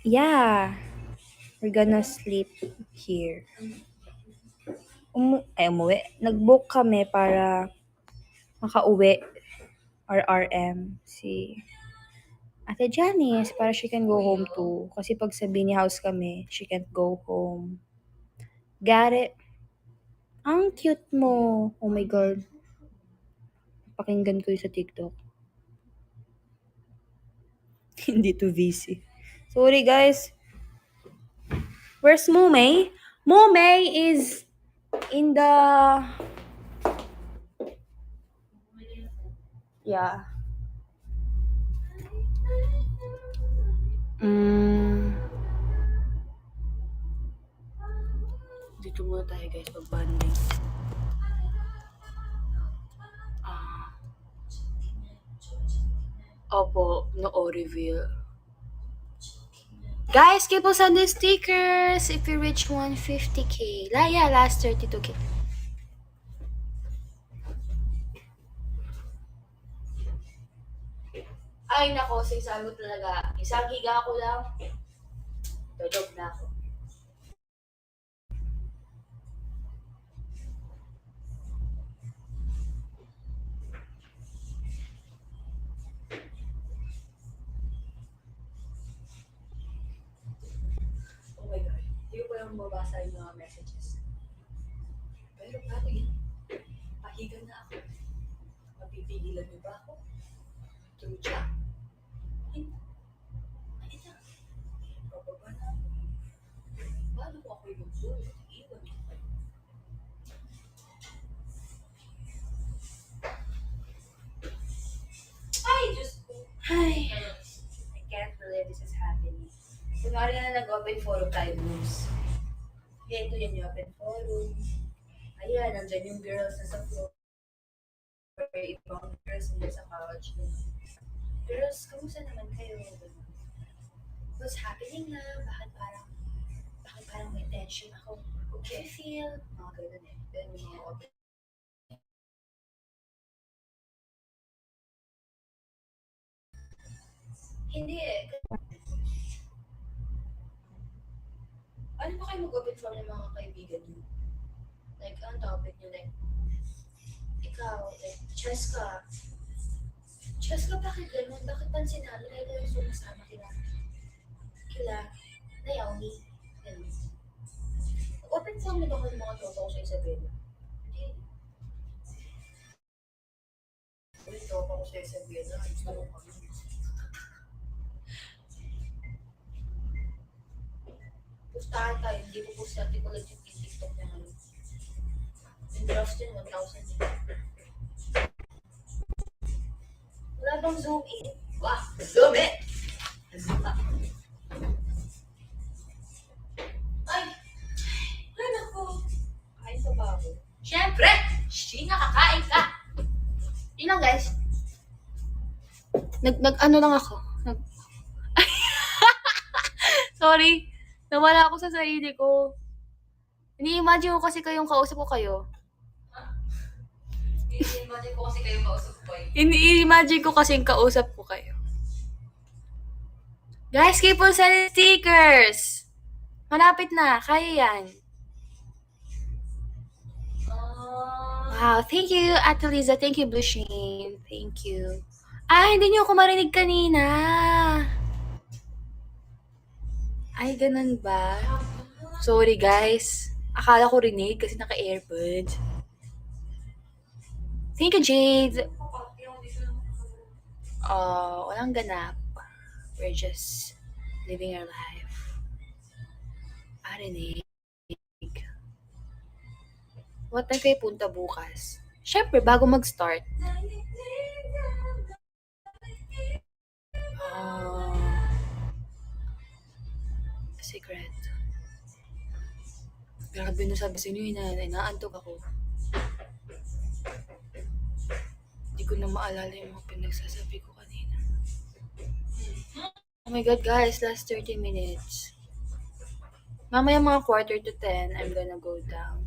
Yeah. We're gonna sleep here. Umuwi. Nag-book kami para makauwi or RM si Ate Janice para she can go home too. Kasi pag sa Bini House kami, she can't go home. Got it? Ang cute mo. Oh my God. Pakinggan ko yun sa TikTok. Hindi to VC. Sorry guys. Where's Momay? Momay is in the... Yeah. Dito muna tayo guys pag-banding. Opo, no reveal. Guys, keep on sending stickers if you reach 150k. Yeah, last 32k. Ay, nako, sinasabi ko talaga. Isang giga ko lang. Tulog na ako. Oh my God. Hindi ko lang mabasa yung mga messages. Pero paano yun? Pahiga na ako. Mapipigilan niyo ba ako? True chat? Hindi. Ay, na. Bababa na ako. Paano ko ako yung zoom? Iwan ko pa. Ay, Diyos ko. Ay. I can't believe this is happening. Kunwari na nag-open forum tayo, Moose. Kaya ito yung open forum. Ayan, nandyan yung girls na sa floor. Ibang girls na sa couch. Girls, kamusta naman kayo? What's happening na? Bakit parang may tension ako? Okay, feel? Mga ganun eh. Then yung mga open. Hindi eh. Ano ba kayo mag-open forum ng mga kaibigan niyo? Like, ang topic niyo, like, ikaw, like, Cheska, bakit ganun? Bakit pansin natin na ikaw yung sumasama kila Naomi? Ganun. Open forum na ba kayo mga tropa ko sa Isabela? Hindi. Ulit tropa ko sa Isabela. Gusto ko kami. Pustahan tayo, hindi ko post natin ko lang yung TikTok na ngayon. Yung drafts din, 1,000 din. Wala bang zoom in? Wah, zoom in! Zoom up. Ay! Ay, naku! Kain pa ba ako? Siyempre! Sheena, kakain ka! Yun lang, guys. Ano lang ako. Sorry. Nawala ako sa sarili ko. Ini-imagine ko kasi kayong kausap ko kayo. Ini-imagine ko kasi kayo kausap ko eh. Ini-imagine ko kasi kausap ko kayo. Guys, keep on sending stickers! Malapit na. Kaya yan. Wow, thank you, Ate Liza. Thank you, Blue Shane. Thank you. Hindi niyo ako marinig kanina. Ay, ganun ba? Sorry, guys. Akala ko rinig kasi naka-airpods. Thank you, Jade. Walang ganap. We're just living our life. Rinig. What time kayo punta bukas? Siyempre, bago mag-start. Secret. Grabe na sabi sa inyo, inaantok ako. Hindi ko na maalala yung mga pinagsasabi ko kanina. Oh my God, guys, last 30 minutes. Mamaya mga 9:45, I'm gonna go down.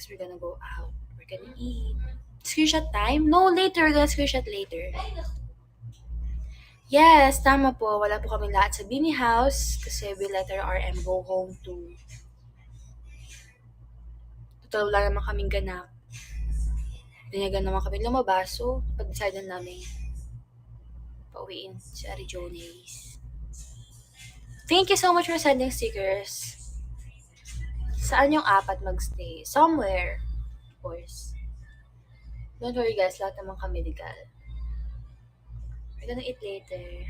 because we're gonna go out. We're gonna eat. Screenshot time? No, later. We're gonna screenshot later. Yes, tama po. Wala po kami lahat sa Bini House kasi we let our RM go home too. Total, wala naman kaming ganap. Dinagan naman kami lumabas, so pag-decide na namin pauwiin si Arijones. Thank you so much for sending stickers. Saan yung apat magstay? Somewhere, of course. Don't worry guys, lahat naman kami legal. We're gonna eat later.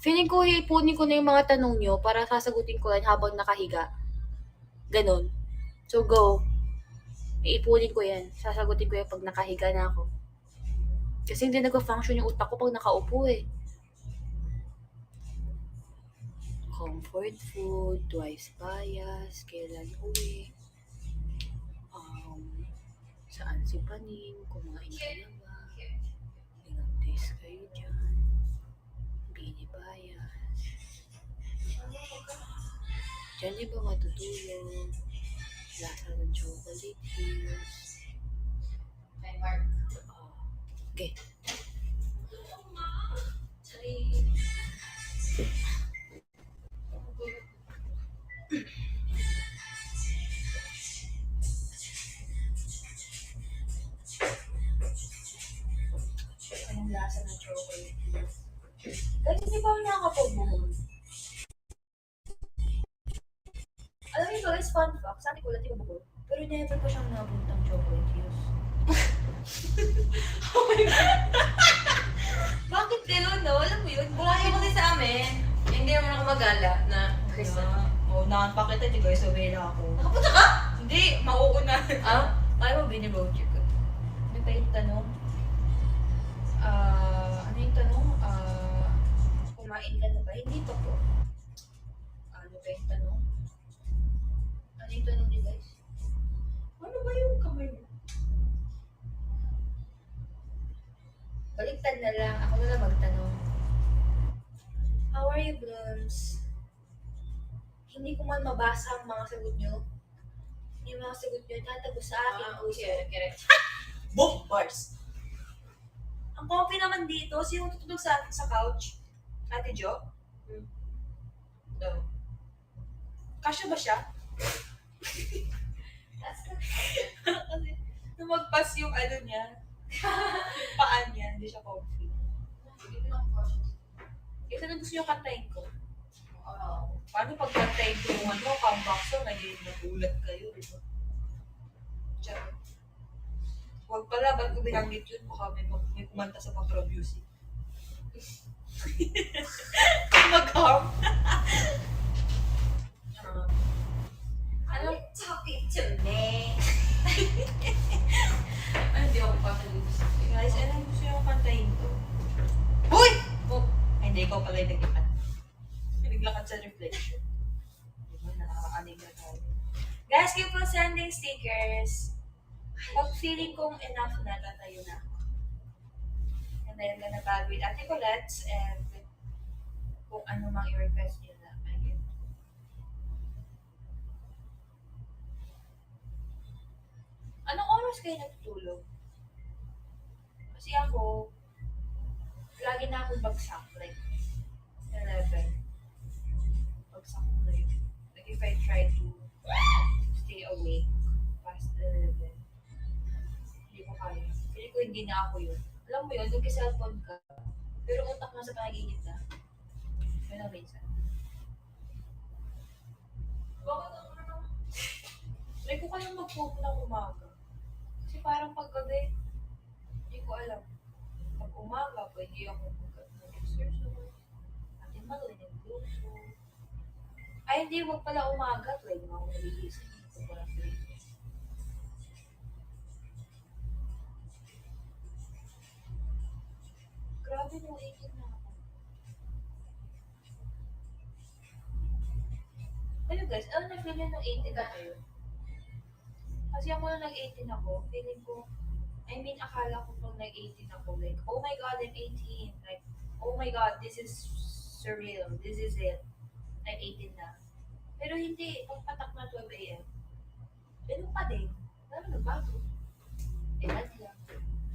Feeling ko ipunin ko na yung mga tanong nyo para sasagutin ko lang habang nakahiga. Ganon. So go. Iipunin ko yan. Sasagutin ko yan pag nakahiga na ako. Kasi hindi nag-function yung utak ko pag nakaupo eh. Comfort food, twice bias, kailan uwi, saan si Panin, kumain ka na ba, ilang days kayo dyan, Bini bias, dyan di ba matutulog, lasa ng chocolate hills, okay. Anong lasa ng chocolate? Guys, hindi pa ako nakakapag-buhol. Alam niyo guys, fun fact, sabi ko lang buhol. Pero never pa siyang nabuntang chocolate hills. Oh my God! Bakit gano'n, no? Alam mo yun? Bumaya kasi sa amin. Hindi naman ako magala na Unahan pa kita, di guys, sabihin na ako. nakapunta ka? Hindi, mauuna. Ah? Kaya mo, Bini road trip ko. Ano pa yung tanong? Ano yung tanong? Kumain ka na ba? Hindi pa po. Ano pa yung tanong? Ano yung tanong niyo guys? Ano ba yung kamay mo? Baliktad na lang. Ako na lang magtanong. How are you, Blooms? Hindi ko man mabasa ang mga sagot nyo. Yung mga sagot nyo, tatagos sa akin. Okay. Boom! Bars! Ang comfy naman dito. Sino tutulog sa couch? Ate Jo? No. Kasya ba siya? Kasi, nung magpas yung ano niya, yung paan niya, hindi siya comfy. Ito na gusto niyo kantahin ko. Paano pag kantahin ko yung ano, comeback song, naging nagulat kayo, di ba? Charot. Huwag pala, ba't ko binanggit yun? Baka may kumanta sa background music. Mag-harm. Ano? Topic to me. Ano, di ako papalulis. Guys, ano gusto yung kantahin ko? Hoy! Oh, ay, hindi, ikaw pala yung naglakad. Naglakad sa reflection. Diba, nakakaanig na tayo. Guys, keep on sending stickers. Pag feeling kong enough na, tatayo na ako. And then, gonna tag with Ate Colette and kung ano mang i-request nyo na. Ayun. Anong oras kayo natutulog? Kasi ako, lagi na akong bagsak. Like, 11. Bagsak ko na yun. Like, if I try to stay awake past 11, hindi ko kaya. Feeling ko hindi na ako yun. Alam mo yun, nagka-cellphone ka, pero utak mo sa panaginip na. Yun ang minsan. Bakit ako naman? Try ko kayong mag-poop ng umaga. Kasi parang paggabi, hindi ko alam. Pag umaga, pwede ako mag-exercise. Atin magaling yung grupo. Ay, hindi, wag pala umaga. Pwede mo ako nalilisip. Hindi ko pala pwede. Grabe nung 18 na ako. Ano guys, ano na-feel nyo nung 18 na kayo? Kasi ako nung nag-18 ako, feeling ko, akala ko pag nag-18 ako, like, oh my God, I'm 18. Like, oh my God, this is surreal. This is it. I'm 18 na. Pero hindi, pagpatak na 12 a.m., Ganun pa din. Wala naman nagbago. Edad lang.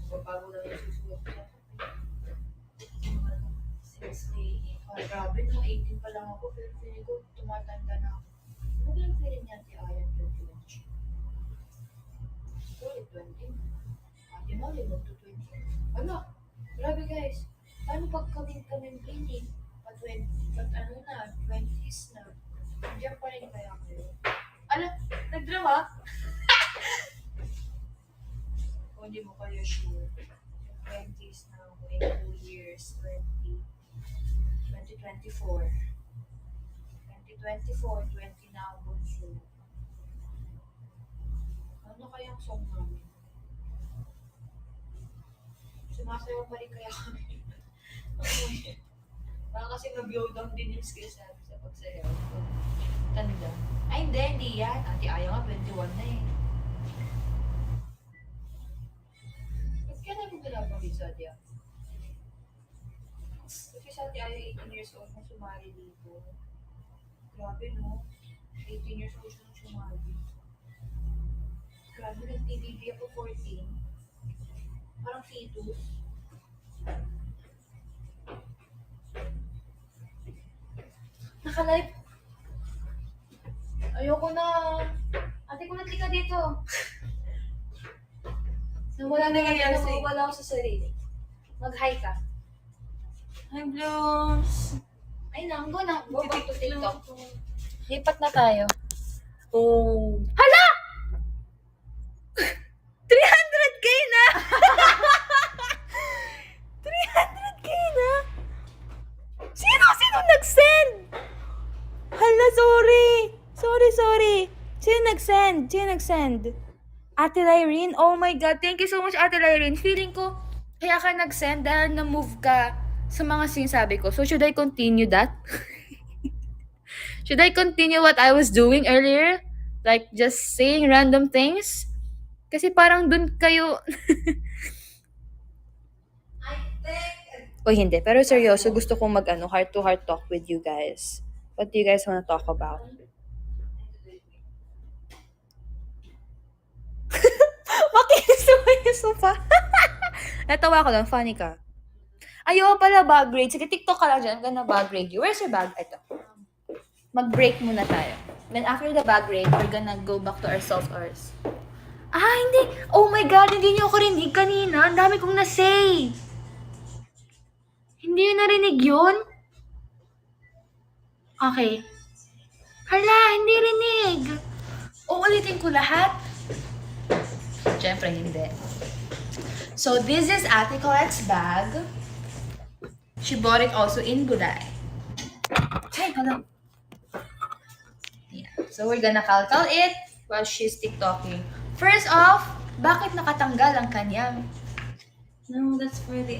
Magbabago lang yung susunod ko. Since may, grabe, nung 18 pa lang ako, pero feeling ko tumatanda na ako. Ano ba yung feeling niya, Ate Ayan, 21? Sorry, 20. Ate Molly, magto-20. Ano? Grabe guys. Paano pag kami clinic? Ano na, 20s na. Diyan pa rin kaya kayo. Ano? Nagdrama? Kung hindi mo kayo sure. 20s na ako in 2 years, 2024. 2024, 20 na ako bunso. Ano kayang song namin? Sumasayaw pa rin kaya kami. Baka kasi mag-blow down din yung skills natin sa pagsayaw. Tanda. Ay, hindi yan. Ate Aya nga, 21 na eh. Ba't kaya namin pinapakit sa Ate Aya? Kasi sa Ate Aya, 18 years old na sumali dito. Grabe no? 18 years old siya nung sumali. Grabe, nag-TVB ako 14. Parang fetus. Naka-live. Ayoko na. Ate ko natlika dito. Wala na nangyayari sa'yo. Wala ako sa sarili. Mag-hi ka. Hi, Blooms! Ay, nanggo na. Go back to TikTok. Lipat na tayo. Oh. 300k na! 300k na! Sino nag-send? Hala, sorry! Sorry. Sino nag-send? Ate Lyrene? Oh my God, thank you so much, Ate Lyrene. Feeling ko, kaya ka nag-send dahil na-move ka sa mga sinasabi ko. So, should I continue that? Should I continue what I was doing earlier? Like, just saying random things? Kasi parang dun kayo... Uy, hindi. Pero seryoso, gusto kong heart-to-heart talk with you guys. What do you guys wanna talk about? Makinis naman yung sofa. Natawa ko lang, funny ka. Ayaw pala bag grade. Sige, TikTok ka lang dyan. I'm gonna bag grade you. Where's your bag? Ito. Mag-break muna tayo. Then after the bag grade, we're gonna go back to our self-ours. Ah, hindi. Oh my God, hindi niyo ako rinig kanina. Ang dami kong na-say. Hindi niyo narinig yun? Okay. Hala, hindi rinig. Uulitin ko lahat? Siyempre, hindi. So, this is Ate Colette's bag. She bought it also in Bulay. Hey, hello. Yeah. So, we're gonna kalkal it while she's TikToking. First off, bakit nakatanggal ang kanyang? No, that's for the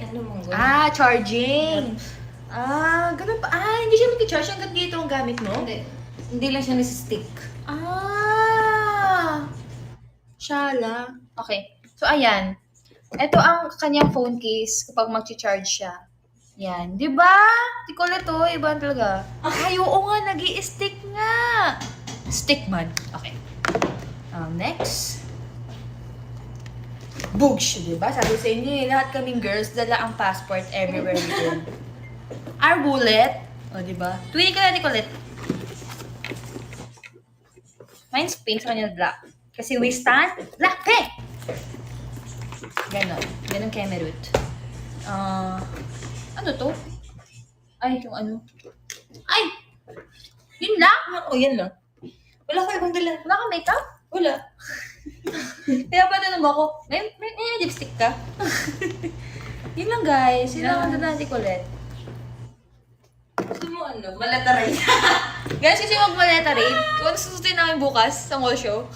Charging! Ganun pa. Hindi siya mag-charge hanggang dito ang gamit mo? Hindi lang siya nasi-stick. Shala. Okay. So, ayan. Ito ang kanyang phone case kapag mag-charge siya. Yan. Di ba? Di ko to. Iba talaga. Ay, oo nga. Nag-i-stick nga. Stick man. Okay. Next. Boogs, di ba? Sabi sa inyo lahat kaming girls, dala ang passport everywhere we go. Our bullet. O, di ba? Tuwing ka na, Nicolette. Mine's pink, sa kanya black. Kasi we stand black pink! Ganon. Ganon kay Merut. Ano to? Ay, yung ano. Ay! Yun lang? Yan lang. Wala ko ibang dala. Wala kang makeup? Wala. Kaya pa tanong ako, may lipstick ka? Yun lang guys. Yun lang ang dala ni Colette. Gusto mo malata rin. Guys, kasi mag-maleta rate. Kung susutin namin bukas sa mall show,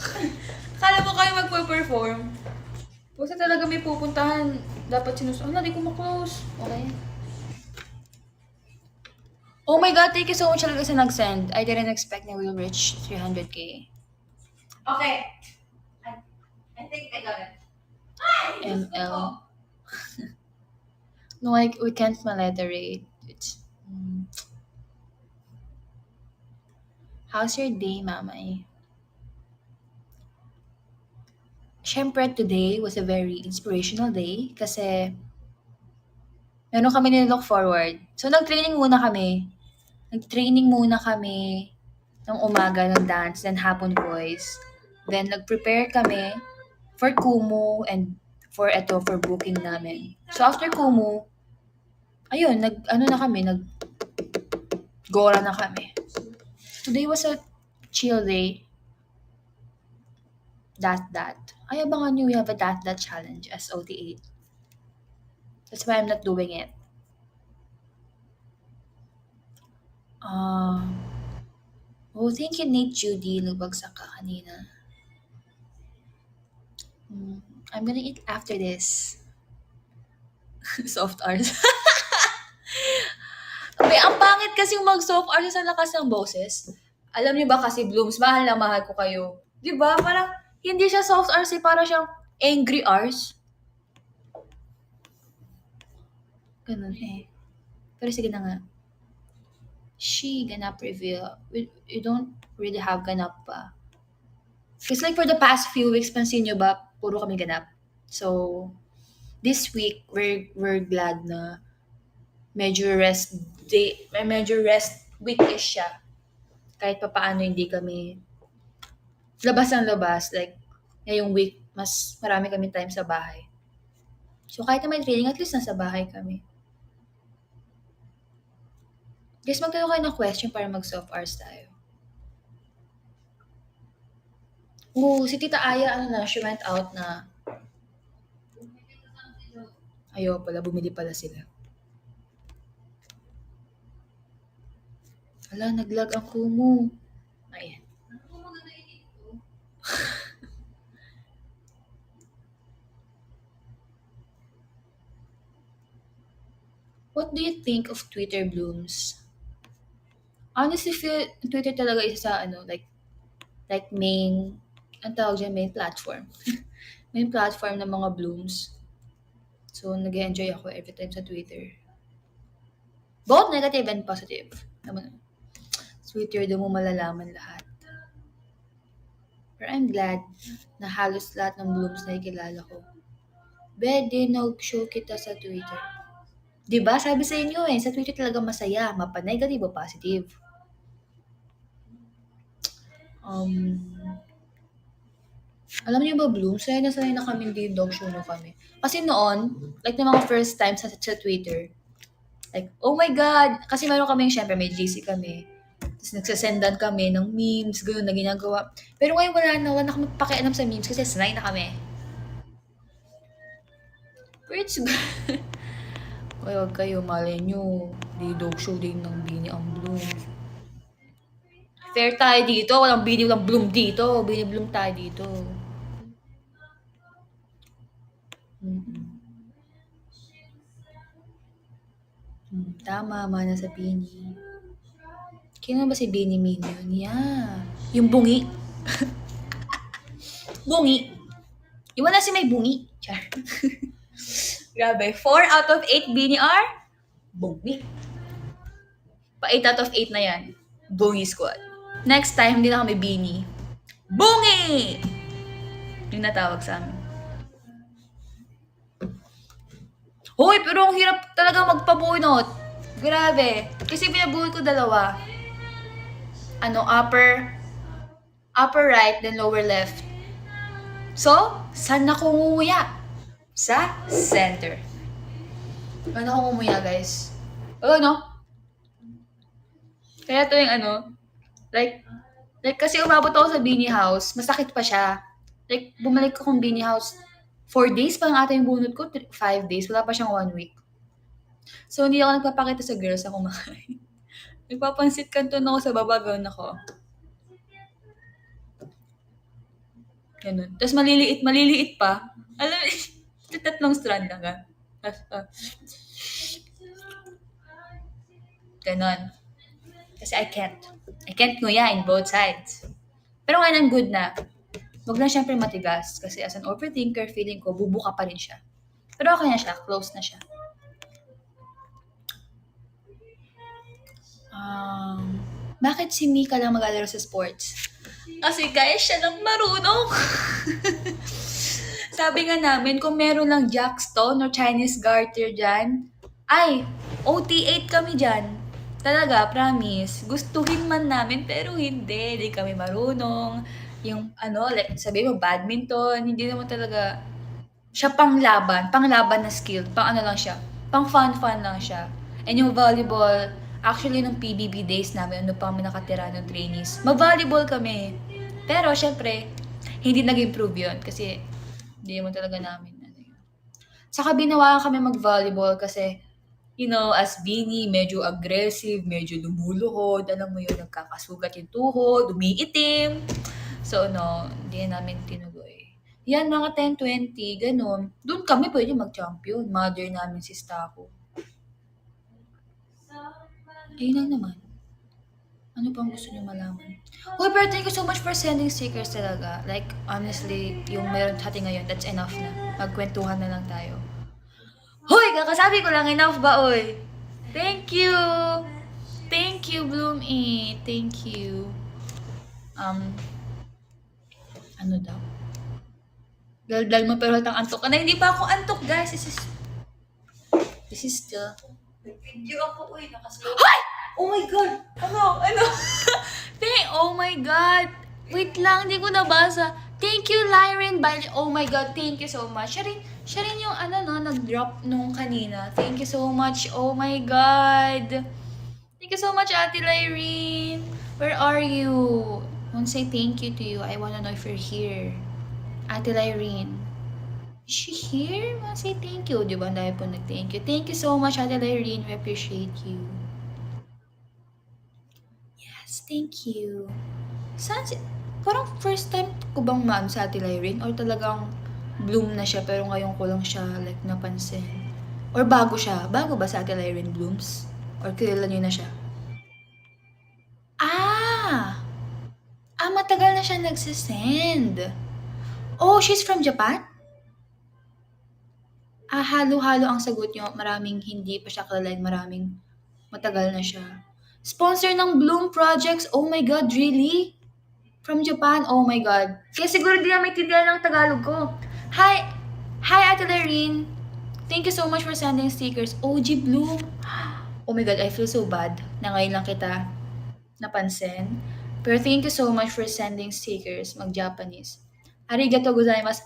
akala mo kayo magpo-perform. Basta talaga may pupuntahan. Dapat sinusunod. Di ko ma-close. Okay. Oh my God, thank you so much talaga sa nag-send. I didn't expect na we'll reach 300k. Okay. I think I got it. ML. No, we can't maleta rate. How's your day, Mamay? syempre today was a very inspirational day kasi meron kami nilook forward. So, nag-training muna kami. Nag-training muna kami ng umaga ng dance, then hapon voice. Then, nag-prepare kami for Kumu and for booking namin. So, after Kumu, ayun, gora na kami. Today was a chill day. That. Ay, abangan nyo, we have a that challenge as OT8. That's why I'm not doing it. Thank you, Nate Judy. Nagbagsak ka kanina. I'm gonna eat after this. Soft R's. Okay, ang pangit kasi mag-soft R's sa lakas ng boses. Alam niyo ba kasi, Blooms, mahal na mahal ko kayo. Di ba? Parang, hindi siya soft R's, para siyang angry R's. Ganun eh. Pero sige na nga. She ganap reveal. We don't really have ganap pa. Because like for the past few weeks, pansin nyo ba, puro kami ganap. So, this week, we're glad na medyo rest week-ish siya. Kahit pa paano hindi kami labas ang labas. Like, ngayong week, mas marami kami time sa bahay. So, kahit na may training, at least nasa bahay kami. Guys, magtanong kayo ng question para mag-soft R's tayo. Si Tita Aya, she went out na. Ayaw pala, bumili pala sila. Ala, naglag ang Kumu. Ayan. What do you think of Twitter, Blooms? Honestly, feel Twitter talaga isa sa like main, ang tawag dyan, main platform. Main platform ng mga Blooms. So, nag-enjoy ako every time sa Twitter. Both negative and positive. Twitter, doon mo malalaman lahat. Pero I'm glad na halos lahat ng Blooms na ikilala ko. Bede, nag-show kita sa Twitter. Diba? Sabi sa inyo sa Twitter talaga masaya. Mapa-negative o positive. Alam niyo ba, Bloom? Sanay na kami din dog show na kami. Kasi noon, like na mga first time sa Twitter, like, oh my God! Kasi meron kami, syempre, may GC kami. Tapos nagsasendan kami ng memes, gano'n na ginagawa. Pero ngayon wala na kami pakialam sa memes kasi sanay na kami. But it's good. Kaya wag kayo, malay nyo. Di dog show din ng Bini ang Bloom. Fair tayo dito. Walang Bini, walang Bloom dito. Bini Bloom tayo dito. Tama, mana sa Bini. Kino ba si Bini Minion? Yeah. Yung bungi. Bungi. Yung wala si may bungi. Char. Grabe. 4 out of 8 Bini are bungi. Pa 8 out of 8 na yan. Bungi squad. Next time, hindi na kami Bini. Bungi! Yung natawag sa amin. Hoy, pero ang hirap talaga magpabunot. Grabe. Kasi pinabuhay ko dalawa. Upper right, then lower left. So, saan ako nguya? Sa center. Saan ako nguya, guys? Kaya ito yung like, kasi umabot ako sa Bini House, masakit pa siya. Like, bumalik akong Bini House, 4 days pa lang ata yung bunot ko, 5 days, wala pa siyang 1 week. So, hindi ako nagpapakita sa girls na kumakain. Nagpapansit kanton ako sa baba, gano'n ako. Ganun. Tapos maliliit pa. Alam mo, tatlong strand na nga. Ganon. Kasi I can't nguya in both sides. Pero ngayon ang good na. Huwag na syempre matigas. Kasi as an overthinker, feeling ko, bubuka pa rin siya. Pero okay na siya. Close na siya. Bakit si Mika lang mag-alaro sa sports? Kasi guys, siya lang marunong. Sabi nga namin, kung meron lang jackstone or Chinese garter dyan, ay, OT8 kami dyan. Talaga, promise. Gustuhin man namin, pero hindi. Hindi kami marunong. Yung, like, sabi mo, badminton, hindi naman talaga siya panglaban na skill. Pang ano lang siya, pang fun lang siya. And yung volleyball, actually nung PBB days namin, ano pa kami nakatira ng trainees, mag-volleyball kami. Pero syempre, hindi nag-improve yun kasi hindi mo talaga namin ano yun. Saka binawalan kami mag-volleyball kasi, as Beanie, medyo aggressive, medyo lumuluhod, alam mo yun, nagkakasugat yung tuhod, umiitim. So, hindi namin tinuloy. Yan, mga 10-20, ganun. Doon kami pwede mag-champion. Mother namin si Stako. Ayun lang naman. Ano pang gusto niyo malaman? Uy, pero thank you so much for sending stickers talaga. Like, honestly, yung meron sa atin ngayon, that's enough na. Magkwentuhan na lang tayo. Hoy, kakasabi ko lang, enough ba, oy? Thank you! Thank you, Bloom E. Thank you. Ano daw? Daldal mo pero hatang antok ka na. Hindi pa ako antok, guys. This is still... Video ako, uy, nakaslow. Hoy! Oh my God! Ano? Oh my God! Wait lang, hindi ko nabasa. Thank you, Lyrin. Oh my God, thank you so much. Siya rin yung nag-drop nung kanina. Thank you so much. Oh my God. Thank you so much, Ate Lyrin. Where are you? I want to say thank you to you. I want to know if you're here. Ate Lyrin. Is she here? I want to say thank you. Diba? Ang dami po nag-thank you. Thank you so much, Ate Lyrin. We appreciate you. Yes, thank you. Parang first time ko bang maano sa Ate Lyrin? Or talagang bloom na siya pero ngayon ko lang siya like napansin? Or bago siya? Bago ba sa Ate Lyrin blooms? Or kilala niyo na siya? Matagal na siya nagsisend. Oh, she's from Japan? Halo-halo ang sagot niyo. Maraming hindi pa siya kilala. Maraming matagal na siya. Sponsor ng Bloom Projects. Oh my God, really? From Japan? Oh my God. Kaya siguro di na may tindihan ng Tagalog ko. Hi, Ate Larine. Thank you so much for sending stickers. OG Bloom. Oh my God, I feel so bad na ngayon lang kita napansin. Pero thank you so much for sending stickers. Mag-Japanese. Arigatou gozaimasu.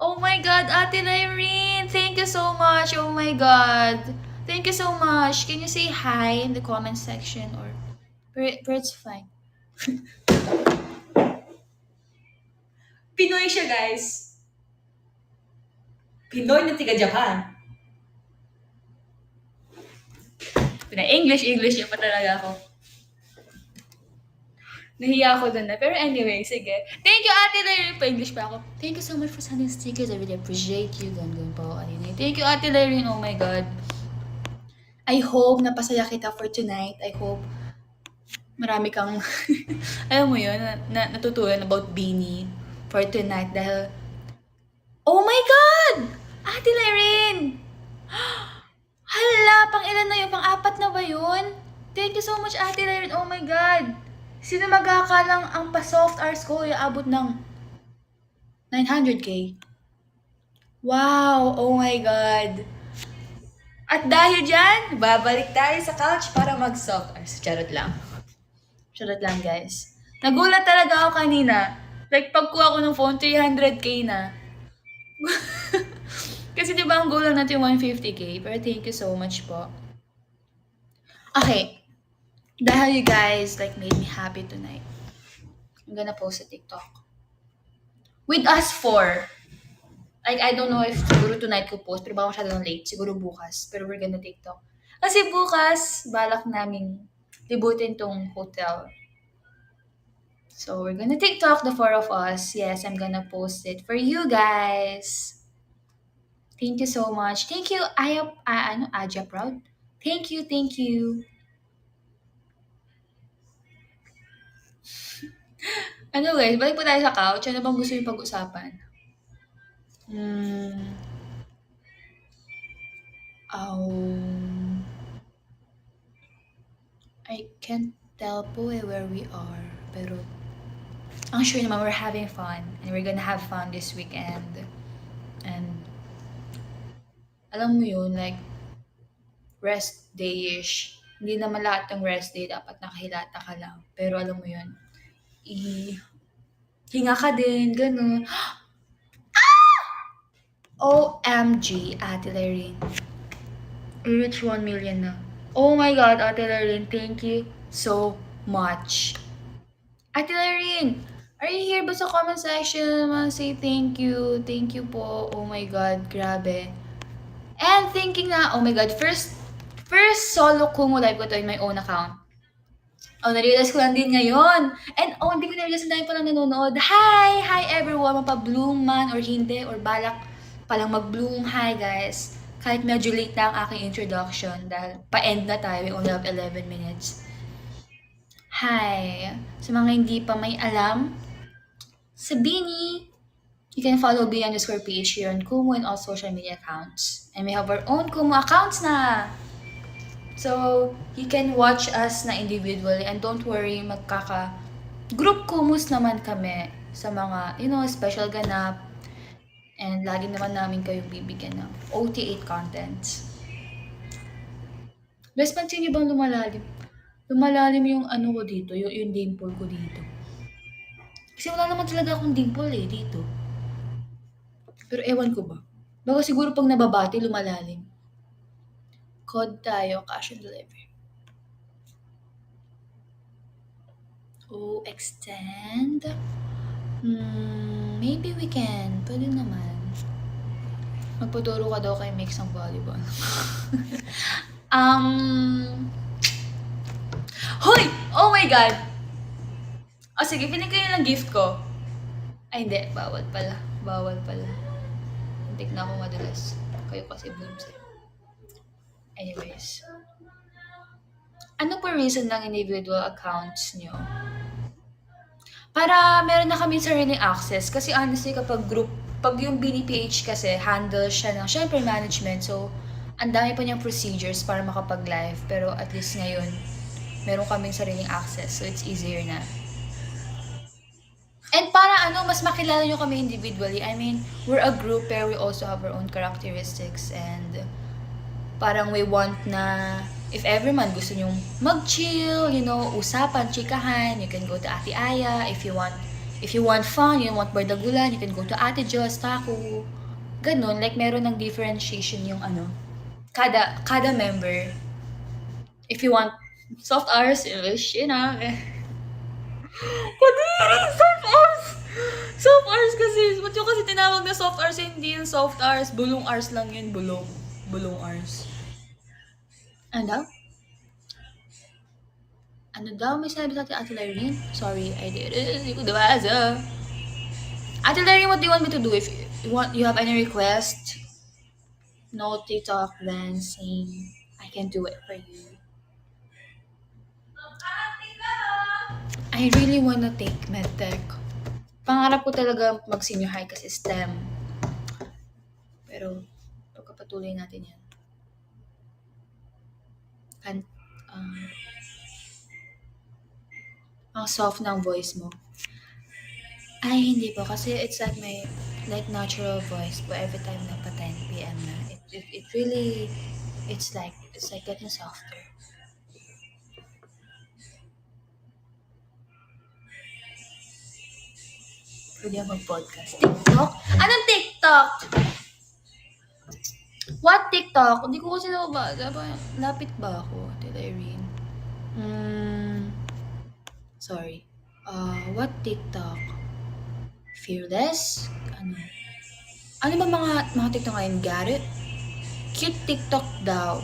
Oh my God, Ate Lyrene! Thank you so much! Oh my God! Thank you so much! Can you say hi in the comment section? But it's fine. Pinoy siya, guys. Pinoy na tiga Japan. English yan pa talaga ako. Nahiya ako dun na. Pero anyway, sige. Thank you, Ate Lyrene. Pa-English pa ako. Thank you so much for sending stickers. I really appreciate you. Ganun po. Thank you, Ate Lyrene. Oh my God. I hope napasaya kita for tonight. I hope marami kang, alam mo yun, natutunan about Beanie for tonight. Dahil, oh my God! Ate Lyrene! Hala, pang ilan na yun? Pang-apat na ba yun? Thank you so much, Ate Lyrene. Oh my God! Sino magkakalang ang pa-soft hours ko iaabot ng 900k? Wow! Oh my God! At dahil dyan, babalik tayo sa couch para mag-soft hours. Charot lang, guys. Nagulat talaga ako kanina. Like, pagkuha ko ng phone, 300k na. Kasi diba ang goal lang natin yung 150k? Pero thank you so much po. Okay. Dahil you guys made me happy tonight, I'm gonna post a TikTok. With us four. I don't know if siguro tonight ko post, pero baka masyadong late. Siguro bukas. Pero we're gonna TikTok. Kasi bukas, balak namin libutin tong hotel. So we're gonna TikTok, the four of us. Yes, I'm gonna post it for you guys. Thank you so much. Thank you, Aja Proud. Thank you. Ano guys, balik po tayo sa couch. Ano bang gusto yung pag-usapan? I can't tell po where we are. Pero ang sure naman we're having fun. And we're gonna have fun this weekend. And, alam mo yun, like, rest day-ish. Hindi naman lahat ng rest day dapat nakahilata ka lang. Pero alam mo yun, hinga ka din, ganun. OMG, Ate Lorraine. I-reach 1 million na. Oh my God, Ate Lorraine, thank you so much. Ate Lorraine, are you here ba sa comment section? Say thank you. Thank you po. Oh my God, grabe. And thinking na, oh my God, first solo Kumu live ko to in my own account. Oh, na-realize ko lang din ngayon. And oh, hindi ko na-realize na dahil palang nanonood. Hi! Hi everyone! Mapa-bloom man or hindi or balak palang mag-bloom. Hi guys! Kahit medyo late na ang aking introduction dahil pa-end na tayo. We only have 11 minutes. Hi! Sa mga hindi pa may alam, sa Bini, you can follow B_page here on Kumu and all social media accounts. And we have our own Kumu accounts na! So, you can watch us na individually and don't worry, group Kumus naman kami sa mga, special ganap and lagi naman namin kayong bibigyan ng OT8 contents. Best pansin niyo bang lumalalim? Lumalalim yung ano ko dito, yung dimple ko dito. Kasi wala naman talaga akong dimple dito. Pero ewan ko ba? Baka siguro pag nababati, lumalalim. Code tayo, cash on delivery. Oh, extend. Maybe we can. Pwede naman. Magpaturo ka daw kay Mix ng volleyball. Hoy! Oh my God! O sige, pinigay lang gift ko. Ay, hindi. Bawal pala. Hindi na ako madalas. Kayo kasi blooms eh. Anyways. Ano po reason ng individual accounts nyo? Para meron na kami sariling access. Kasi honestly, pag yung Bini_page kasi, handle siya ng, syempre, management. So, ang dami pa niyang procedures para makapag-live. Pero at least ngayon, meron kaming sariling access. So, it's easier na. And para mas makilala nyo kami individually. I mean, we're a group pero we also have our own characteristics. And parang we want na if ever man gusto nyong mag-chill, usapan, chikahan, you can go to Ate Aya. If you want fun, you want bardagulan, you can go to Ate Jos, Taku. Ganon, like meron ng differentiation yung kada member. If you want soft hours, kadiri, soft hours! Soft hours kasi, ba't yung kasi tinawag na soft hours, hindi yung soft hours, bulong hours lang yun, bulong hours. Ano daw? May sabi sa Ate Lorraine? Sorry, I didn't. Hindi ko nabasa. Ate Lorraine, what do you want me to do? If you have any request, no TikTok dancing, I can do it for you. I really wanna take medtech. Pangarap ko talaga mag-senior high kasi STEM. Pero, pagkapatuloy natin yan. Ang soft ng voice mo. Ay, hindi po. Kasi it's like my natural voice po every time na pa 10 p.m. na. It really, it's like getting softer. Pwede mag-podcast. TikTok? Anong TikTok? What TikTok? Hindi ko kasi nababasa. Lapit ba ako, Ate Irene? Sorry. What TikTok? Fearless? Ano ba mga TikTok ngayon? Got it? Cute TikTok daw.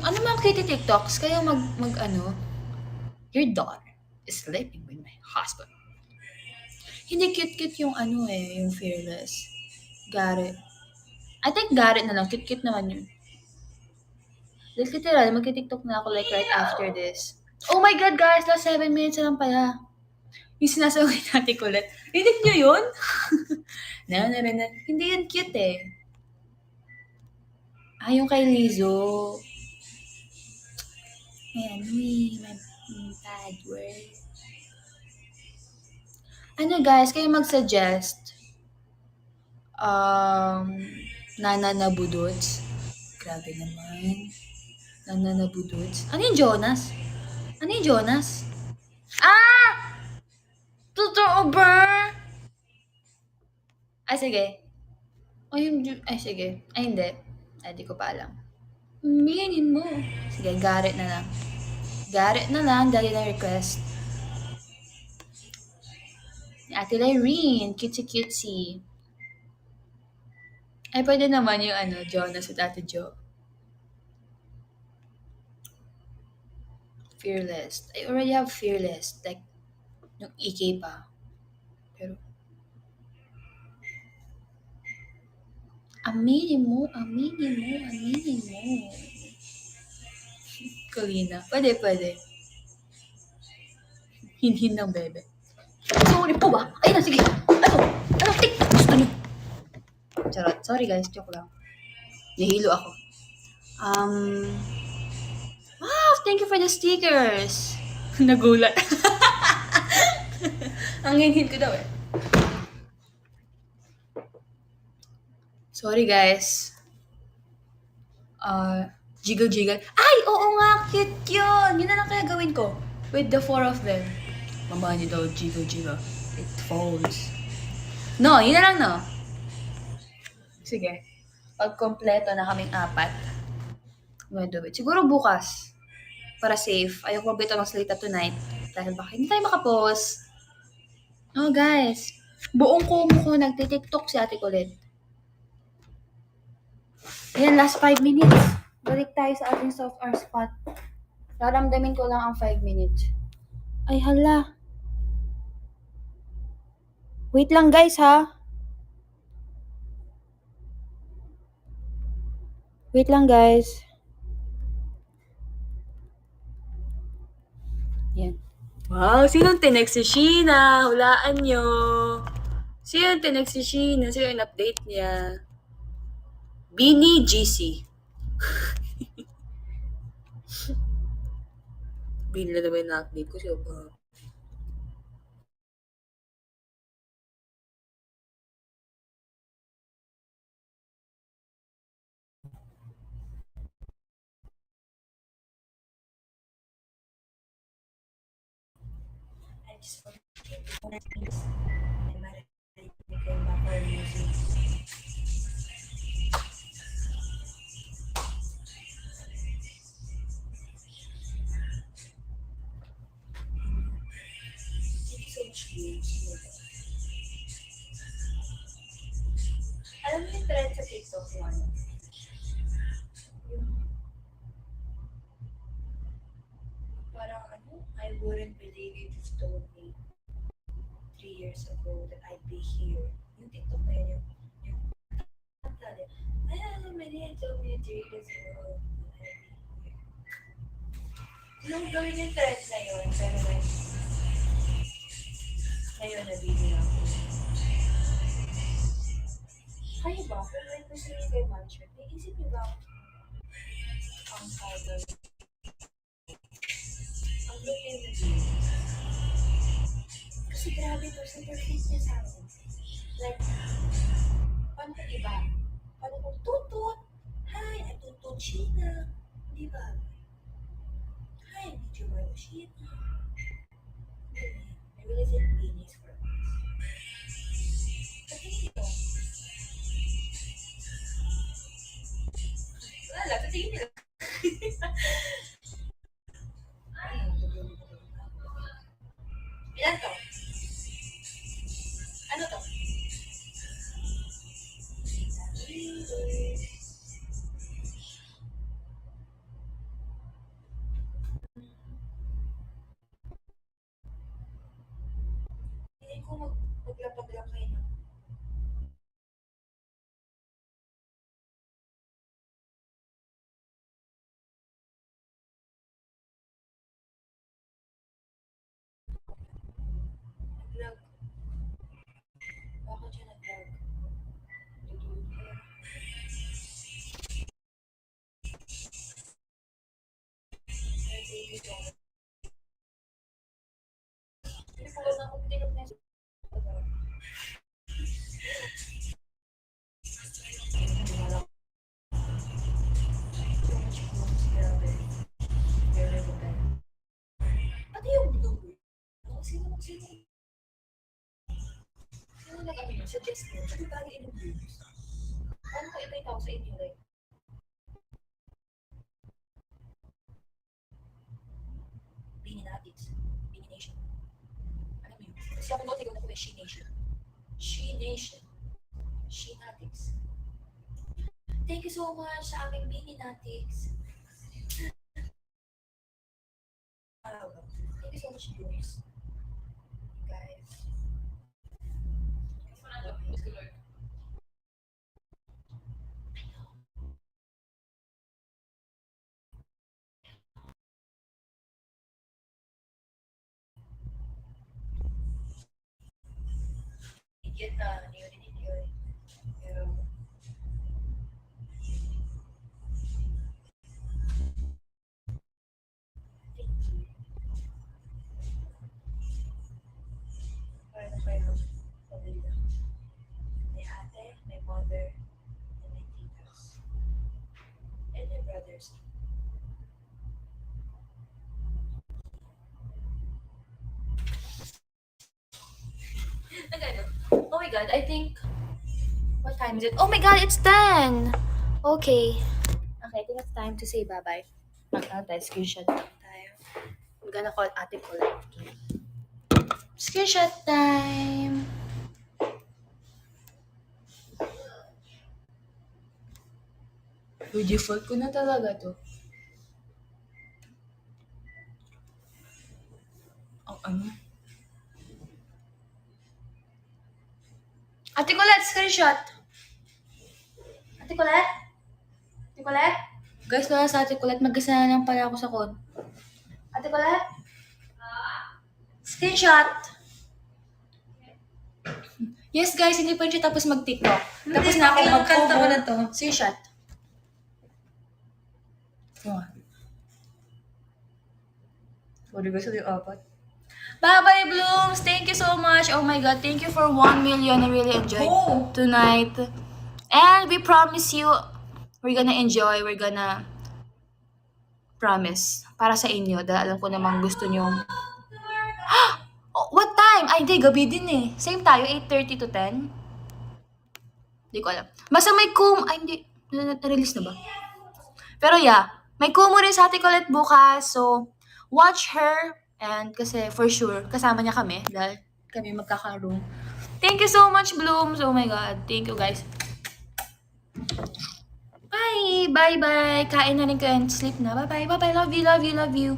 Ano mga cute TikToks? Kaya your daughter is sleeping with my husband. Hindi cute yung yung fearless. Got it. I think got it na lang. Cute naman yun. Literal, magki-TikTok na ako like right after this. Oh my God, guys! Last 7 minutes na lang pala. Yung sinasaway natin kulit. Rinig nyo yun? Hindi yun cute eh. Yung kay Lizzo. Ayan, my bad word. Ano guys, kayo mag-suggest. Nana na Budots. Grabe naman. Nana na Budots. Ano yung Jonas? Ano yung Jonas? Ah! Totoo ba? Ay, sige. Ay, sige. Ay, hindi. Ay, di ko pa alam. Minin mo. Sige, Garrett na lang. Garrett na lang, dali na request. Ni Ate Lyrene, cutesy-cutesy. Ay, pwede naman yung Jonas at Ate Jo. Fearless. I already have Fearless. Like, yung EK pa. Pero, aminin mo. Kalina. Pwede. Hinhin ng bebe. Sorry po ba? Ayun na, sige. Ano, tik. Gusto niyo. Charot. Sorry guys, joke lang. Nahilo ako. Wow, thank you for the stickers. Nagulat. Ang hinhin ko daw eh. Sorry guys. Jiggle. Ay, oo nga, cute yun. Yun na lang kaya gawin ko. With the 4 of them. Mama niyo daw, jiggle. It falls. No, yun na lang no. Sige. Pag kompleto na kaming 4, I'm gonna do it. Siguro bukas. Para safe. Ayoko magbito ng salita tonight. Dahil baka hindi tayo makapost. Oh guys. Buong kumo ko nagtitiktok si Ate Colette. Ayan, last 5 minutes. Balik tayo sa ating soft R spot. Naramdamin ko lang ang 5 minutes. Ay, hala. Wait lang guys ha. Wait lang guys. Yan. Wow, sinong tinext si Sheena? Hulaan nyo. Sino tinext si Sheena? Sino yung update niya? Bini GC. Bini na naman yung update ko. Sino ba? I just want to get the phone please. Ay, marinig ko yung background music. It's so cute. Alam mo yung trend sa TikTok yung ano? Yung parang I wouldn't believe if you told me 3 years ago that I'd be here. Yung TikTok na yun, yung I don't know, told me 3 years ago that I'd be here. Nung gawin yung trend na yun, pero like, ngayon nabili ako. Kayo ba? Kung may gusto niyo kay management, may isip niyo ba ang title? Ang looking na din. Kasi grabe to, super fit niya sa akin. Like, paano ko iba? Paano ko tutut? Hi, I'm Tutut Sheena. Di ba? Hi, medyo malo Sheena. I really think beanies for us. Patingin nito. Wala, patingin nila. Ilan to? Ano to? Hindi ko maglapag lang kayo ng nag-vlog. Bakit siya nag-vlog? Tutulog ko lang. Hindi ko na ako tinag na Sino nag-ano yun? Suggest yun. Sabi bagay in the views. Ano ko iba yung tao sa inyo? Like, Bini Natives. Bini Nation. Alam mo yun? Kasi ako notigaw na ko She Nation. She Nation. She Natives. Thank you so much sa aming Bini Natives. Thank you so much, viewers. Guys. Idiot na, hindi ko din yun. Pero, thank you. Para na kayo, pamilya. May ate, may mother, and may titas. And my brothers. Nagano? Oh my god, I think... What time is it? Oh my god, it's 10! Okay. Okay, I think it's time to say bye-bye. Tayo, screenshot lang tayo. I'm gonna call Ate Colette. Screenshot time! Uy, default ko na talaga to. Ang ano? Ate Colette, screenshot! Ate Colette? Ate Colette? Guys, wala sa Ate Colette. Magkasana lang pala ako sa kon. Ate Colette? Screenshot! Yes, guys, hindi pa rin siya tapos mag-TikTok. Tapos na ako ilang kanta mo mag-cover. na to? Screenshot. Oh. Sorry guys, ito yung apat. Bye-bye, Blooms! Thank you so much. Oh my God, thank you for 1 million. I really enjoyed Oh! tonight. And we promise you, we're gonna enjoy. We're gonna promise. Para sa inyo. Dahil alam ko namang gusto nyo. Oh, what time? Ay, hindi. Gabi din eh. Same tayo. 8:30 to 10. Hindi ko alam. Basta may ay, hindi. Na-release na ba? Pero yeah. May kumu rin sa Ate Colette bukas. So, watch her. And kasi for sure, kasama niya kami. Dahil kami magkakaroon. Thank you so much, Blooms. Oh my God. Thank you, guys. Bye! Bye-bye! Kain na rin ko and sleep na. Bye-bye! Bye-bye! Love you! Love you! Love you!